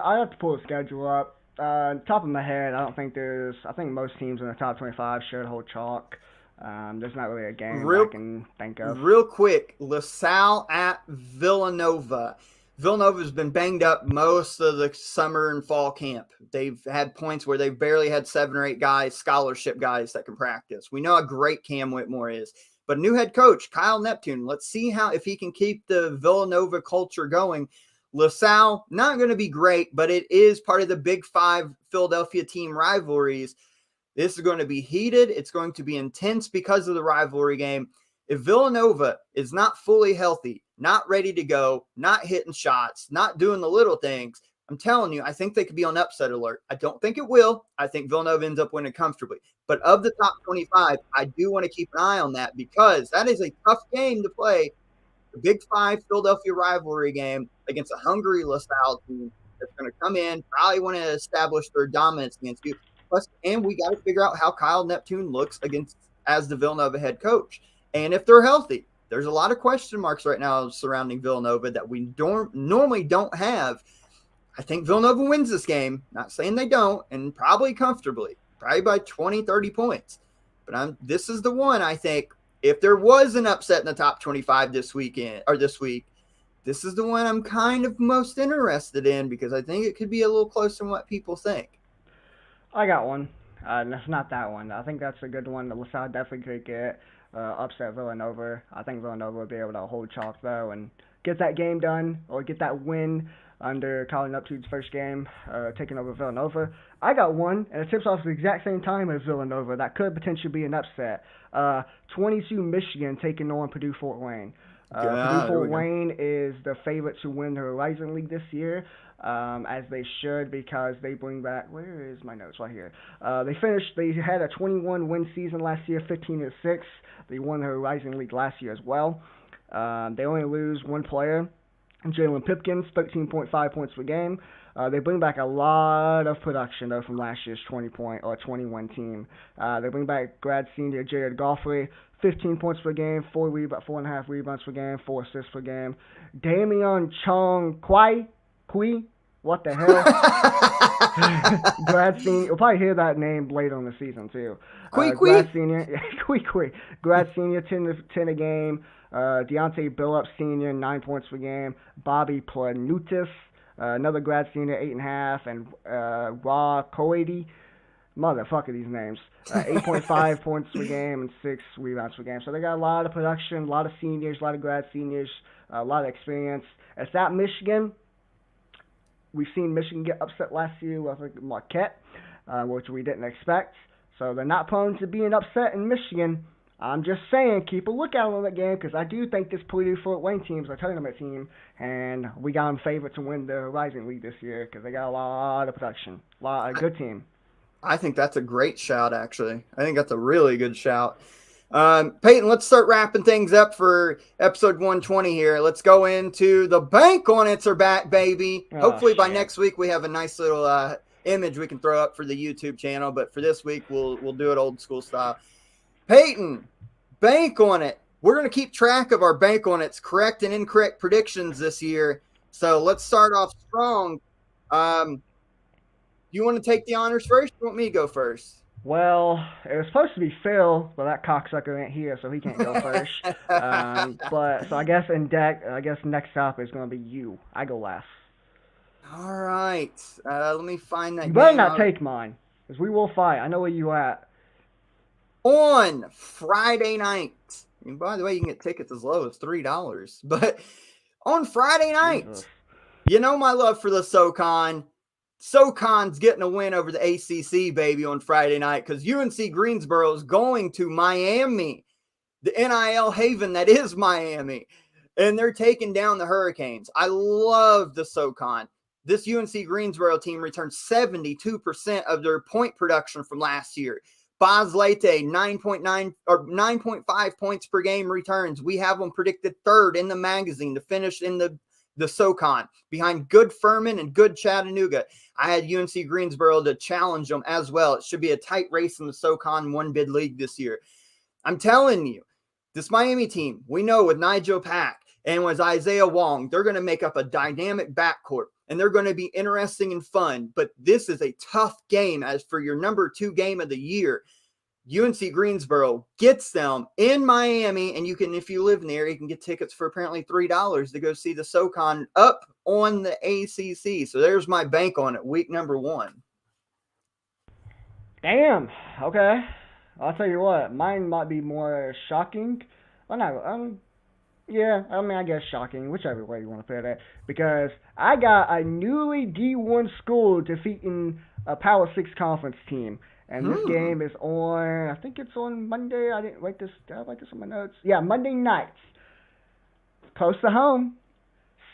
I have to pull the schedule up. Top of my head, I think most teams in the top 25 should hold chalk. There's not really a game I can think of. Real quick, LaSalle at Villanova. Villanova's been banged up most of the summer and fall camp. They've had points where they've barely had 7 or 8 guys, scholarship guys that can practice. We know how great Cam Whitmore is. But new head coach, Kyle Neptune, let's see if he can keep the Villanova culture going. LaSalle, not going to be great, but it is part of the Big Five Philadelphia team rivalries. This is going to be heated. It's going to be intense because of the rivalry game. If Villanova is not fully healthy, not ready to go, not hitting shots, not doing the little things, I'm telling you, I think they could be on upset alert. I don't think it will. I think Villanova ends up winning comfortably. But of the top 25, I do want to keep an eye on that, because that is a tough game to play. The Big Five Philadelphia rivalry game against a hungry LaSalle team that's going to come in, probably want to establish their dominance against you. And we got to figure out how Kyle Neptune looks as the Villanova head coach. And if they're healthy, there's a lot of question marks right now surrounding Villanova that we normally don't have. I think Villanova wins this game. Not saying they don't, and probably comfortably, probably by 20, 30 points. But this is the one, I think, if there was an upset in the top 25 this week, this is the one I'm kind of most interested in, because I think it could be a little closer than what people think. I got one. That's not that one. I think that's a good one. The LaSalle definitely could get upset Villanova. I think Villanova will be able to hold chalk, though, and get that game done, or get that win under Colin Neptune's first game, taking over Villanova. I got one, and it tips off at the exact same time as Villanova. That could potentially be an upset. 22 Michigan taking on Purdue Fort Wayne. Purdue Fort Wayne is the favorite to win the Horizon League this year, as they should, because they bring back, where is my notes? Right here. They had a 21-win season last year, 15-6. They won the Horizon League last year as well. They only lose one player, Jalen Pipkins, 13.5 points per game. They bring back a lot of production, though, from last year's 20-point or 21 team. They bring back grad senior Jared Goffrey, 15 points per game, 4.5 rebounds per game, 4 assists per game. Damian Chong Kwai, what the hell? Grad senior, you'll probably hear that name later in the season, too. Grad senior, grad senior, 10 a game. Deontay Billups Sr., 9 points per game. Bobby Planutis, another grad senior, 8.5. And Ra Coady, motherfucker, these names. 8.5 points per game and 6 rebounds per game. So they got a lot of production, a lot of seniors, a lot of grad seniors, a lot of experience. It's at Michigan. We've seen Michigan get upset last year with Marquette, which we didn't expect. So they're not prone to being upset in Michigan. I'm just saying, keep a lookout on that game because I do think this Purdue-Fort Wayne team is a tournament team, and we got them favored to win the Horizon League this year because they got a lot of production, a good team. I think that's a great shout, actually. I think that's a really good shout. Peyton, let's start wrapping things up for episode 120 here. Let's go into the bank on it's are back, baby. Hopefully by next week we have a nice little image we can throw up for the YouTube channel, but for this week we'll do it old school style. Peyton, bank on it. We're going to keep track of our bank on its correct and incorrect predictions this year. So let's start off strong. Do you want to take the honors first? Or you want me to go first? Well, it was supposed to be Phil, but that cocksucker ain't here, so he can't go first. But so I guess next up is going to be you. I go last. All right. Let me find that. You better not take mine, because we will fight. I know where you at. On Friday night. And by the way, you can get tickets as low as $3. But on Friday night, you know my love for the SoCon. SoCon's getting a win over the ACC, baby, on Friday night because UNC Greensboro is going to Miami, the NIL haven that is Miami, and they're taking down the Hurricanes. I love the SoCon. This UNC Greensboro team returned 72% of their point production from last year. Boz Leite, 9.9 or 9.5 points per game returns. We have them predicted third in the magazine to finish in the SoCon behind good Furman and good Chattanooga. I had UNC Greensboro to challenge them as well. It should be a tight race in the SoCon one bid league this year. I'm telling you, this Miami team, we know with Nigel Pack and with Isaiah Wong, they're going to make up a dynamic backcourt and they're going to be interesting and fun. But this is a tough game as for your number 2 game of the year. UNC Greensboro gets them in Miami, and you can, if you live near, you can get tickets for apparently $3 to go see the SoCon up on the ACC. So there's my bank on it, week number 1. Damn. Okay. I'll tell you what, mine might be more shocking. Well, no, yeah, I mean, I guess shocking, whichever way you want to put it, because I got a newly D1 school defeating a Power 6 conference team. And this game is on, I think it's on Monday. I didn't write this, did I write this on my notes? Yeah, Monday nights. Close to home.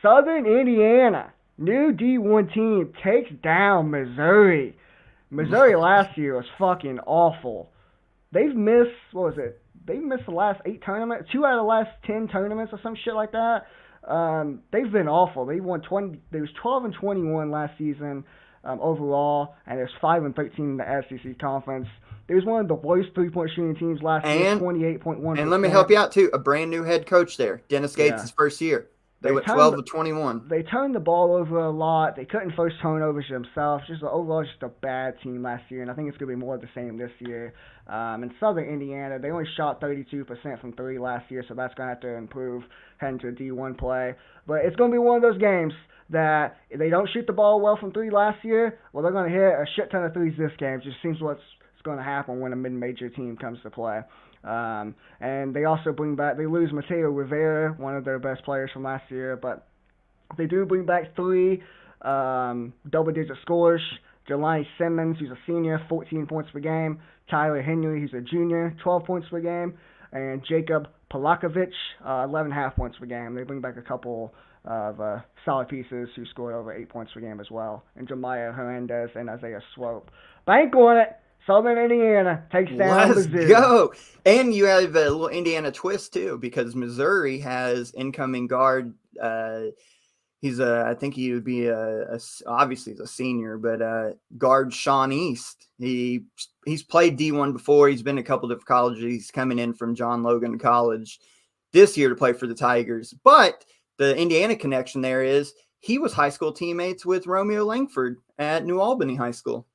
Southern Indiana, new D1 team, takes down Missouri. Missouri last year was fucking awful. They've missed, what was it? They missed the last 8 tournaments, 2 out of the last 10 tournaments or some shit like that. They've been awful. They won 20, they was 12-21 last season. Overall, and there's 5-13 in the SEC conference. It was one of the worst 3-point shooting teams last year, 28.1%. And let me help you out too. A brand new head coach there, Dennis Gates' his first year. They went 12-21. They turned the ball over a lot. They couldn't force turnovers themselves. Overall, just a bad team last year, and I think it's going to be more of the same this year. In Southern Indiana, they only shot 32% from 3 last year, so that's going to have to improve heading to D1 play. But it's going to be one of those games that if they don't shoot the ball well from 3 last year, well, they're going to hit a shit ton of threes this game. It just seems what's going to happen when a mid-major team comes to play. And they also they lose Mateo Rivera, one of their best players from last year, but they do bring back 3 double-digit scorers. Jelani Simmons, who's a senior, 14 points per game. Tyler Henry, who's a junior, 12 points per game. And Jacob Polakovic, 11.5 points per game. They bring back a couple of solid pieces who scored over 8 points per game as well. And Jemiah Hernandez and Isaiah Swope. Bank on it. Southern Indiana takes down Missouri. Let's go. And you have a little Indiana twist, too, because Missouri has incoming guard I think he would be obviously he's a senior, but guard Sean East. He's played D1 before. He's been to a couple different colleges. He's coming in from John Logan College this year to play for the Tigers. But the Indiana connection there is he was high school teammates with Romeo Langford at New Albany High School.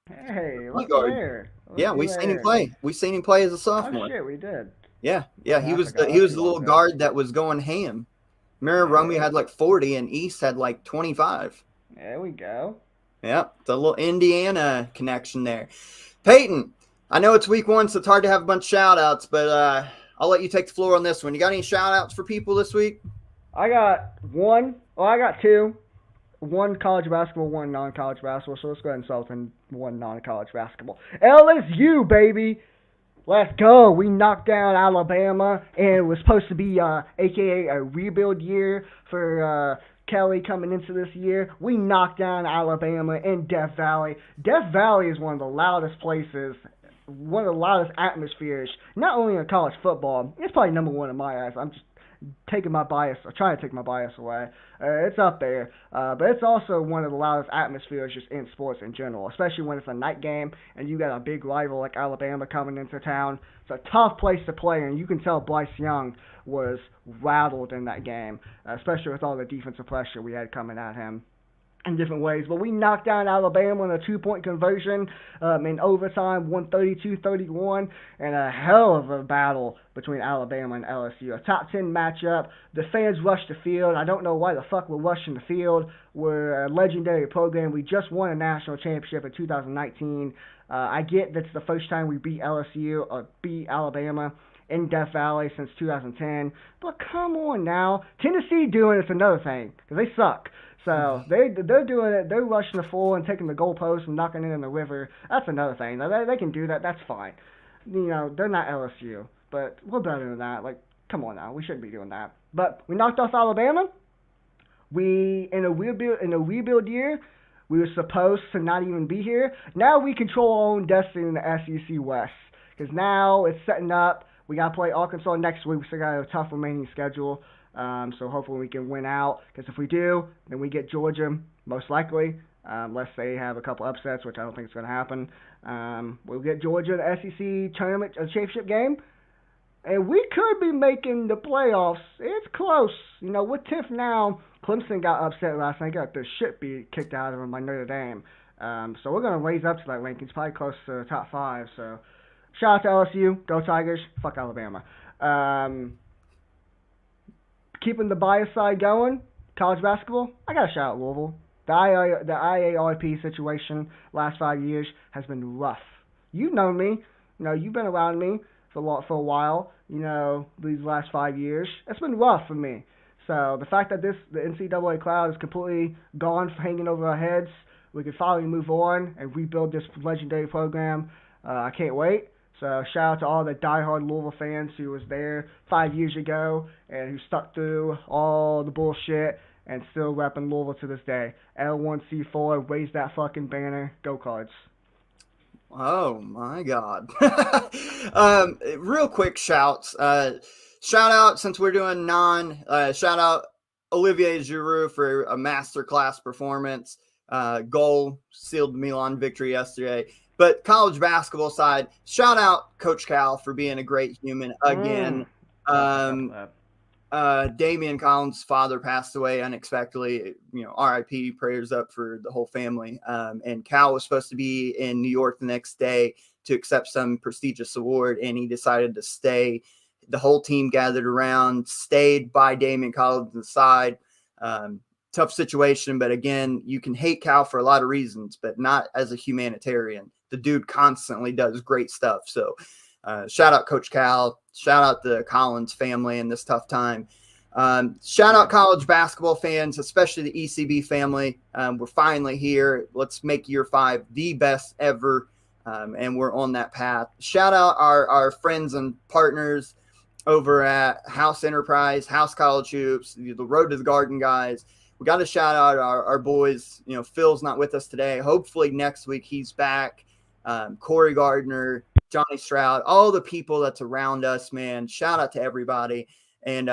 Hey, look there. We seen him play. We seen him play as a sophomore. Oh shit, we did. Yeah. He was the little guard that was going ham. Remember, Romeo had like 40 and East had like 25. There we go. Yep, the little Indiana connection there. Peyton, I know it's week 1, so it's hard to have a bunch of shout-outs, but I'll let you take the floor on this one. You got any shout-outs for people this week? I got one. Well, I got two. One college basketball, one non-college basketball. So let's go ahead and start with one non-college basketball. LSU, baby. Let's go. We knocked down Alabama, and it was supposed to be a.k.a. a rebuild year for Kelly coming into this year. We knocked down Alabama in Death Valley. Death Valley is one of the loudest places, one of the loudest atmospheres, not only in college football. It's probably number one in my eyes. I'm just taking my bias, or trying to take my bias away. It's up there, but it's also one of the loudest atmospheres just in sports in general, especially when it's a night game and you got a big rival like Alabama coming into town. It's a tough place to play, and you can tell Bryce Young was rattled in that game, especially with all the defensive pressure we had coming at him in different ways. But we knocked down Alabama in a 2-point conversion in overtime, 132-31, and a hell of a battle between Alabama and LSU. A top 10 matchup. The fans rushed the field. I don't know why the fuck we're rushing the field. We're a legendary program. We just won a national championship in 2019. I get that's the first time we beat LSU or beat Alabama in Death Valley since 2010. But come on now. Tennessee doing it's another thing, because they suck. So they're doing it. They're rushing the floor and taking the goalpost and knocking it in the river. That's another thing. They can do that. That's fine. You know, they're not LSU, but we're better than that. Like, come on now, we shouldn't be doing that. But we knocked off Alabama. We in a rebuild year, we were supposed to not even be here. Now we control our own destiny in the SEC West, because now it's setting up. We got to play Arkansas next week. We still got a tough remaining schedule. So hopefully we can win out, because if we do, then we get Georgia, most likely, unless they have a couple upsets, which I don't think is going to happen. We'll get Georgia in the SEC tournament, a championship game, and we could be making the playoffs. It's close. You know, we're 10th now. Clemson got upset last night, got their shit beat kicked out of them by Notre Dame. So we're going to raise up to that ranking. It's probably close to the top 5. So shout out to LSU. Go Tigers. Fuck Alabama. Keeping the bias side going, college basketball, I got to shout out Louisville. The IARP situation last 5 years has been rough. You've known me. You know, you've been around me for a while, you know, these last 5 years. It's been rough for me. So the fact that the NCAA cloud is completely gone, hanging over our heads, we can finally move on and rebuild this legendary program. I can't wait. So shout out to all the diehard Louisville fans who was there 5 years ago and who stuck through all the bullshit and still repping Louisville to this day. L1C4, raise that fucking banner. Go Cards. Oh, my God. Real quick shouts. Shout out, since we're doing shout out Olivier Giroux for a masterclass performance. Goal sealed the Milan victory yesterday. But college basketball side, shout out Coach Cal for being a great human again. Damian Collins' father passed away unexpectedly. You know, RIP, prayers up for the whole family. And Cal was supposed to be in New York the next day to accept some prestigious award, and he decided to stay. The whole team gathered around, stayed by Damian Collins' side. Tough situation, but again, you can hate Cal for a lot of reasons, but not as a humanitarian. The dude constantly does great stuff. So shout out Coach Cal. Shout out the Collins family in this tough time. Shout out college basketball fans, especially the ECB family. We're finally here. Let's make year 5 the best ever, and we're on that path. Shout out our friends and partners over at House Enterprise, House College Hoops, the Road to the Garden guys. We got to shout out our boys. You know, Phil's not with us today. Hopefully next week he's back. Corey Gardner, Johnny Stroud, all the people that's around us, man. Shout out to everybody. And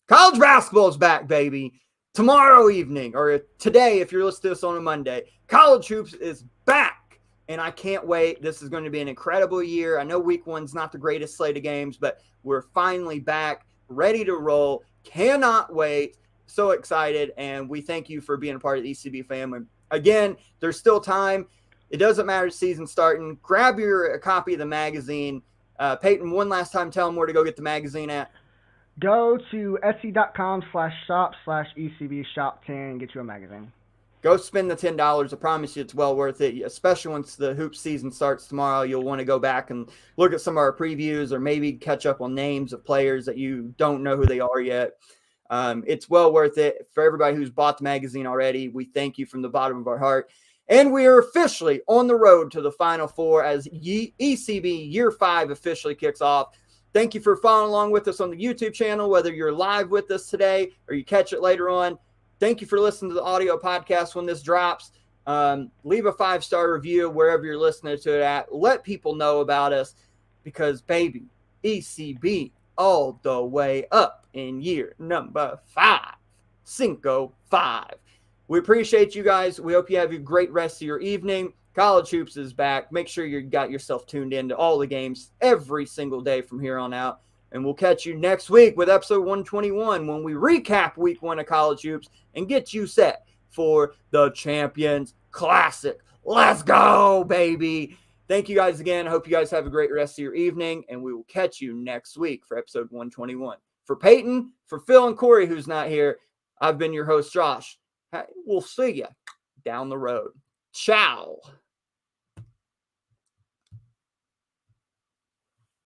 college basketball is back, baby. tomorrow evening, or today, if you're listening to this on a Monday, College Hoops is back. And I can't wait. This is going to be an incredible year. I know week one's not the greatest slate of games, but we're finally back, ready to roll. Cannot wait. So excited. And we thank you for being a part of the ECB family. Again, there's still time. It doesn't matter, season starting. Grab a copy of the magazine. Peyton, one last time, tell them where to go get the magazine at. Go to etsy.com/shop/ECB shop 10 and get you a magazine. Go spend the $10. I promise you it's well worth it, especially once the hoop season starts tomorrow. You'll want to go back and look at some of our previews or maybe catch up on names of players that you don't know who they are yet. It's well worth it. For everybody who's bought the magazine already, we thank you from the bottom of our heart. And we are officially on the road to the Final Four as ECB Year 5 officially kicks off. Thank you for following along with us on the YouTube channel, whether you're live with us today or you catch it later on. Thank you for listening to the audio podcast when this drops. Leave a 5-star review wherever you're listening to it at. Let people know about us because, baby, ECB all the way up in year number 5. Cinco 5. We appreciate you guys. We hope you have a great rest of your evening. College Hoops is back. Make sure you got yourself tuned in to all the games every single day from here on out. And we'll catch you next week with episode 121 when we recap week 1 of College Hoops and get you set for the Champions Classic. Let's go, baby. Thank you guys again. I hope you guys have a great rest of your evening, and we will catch you next week for episode 121. For Peyton, for Phil and Corey, who's not here, I've been your host, Josh. We'll see you down the road. Ciao.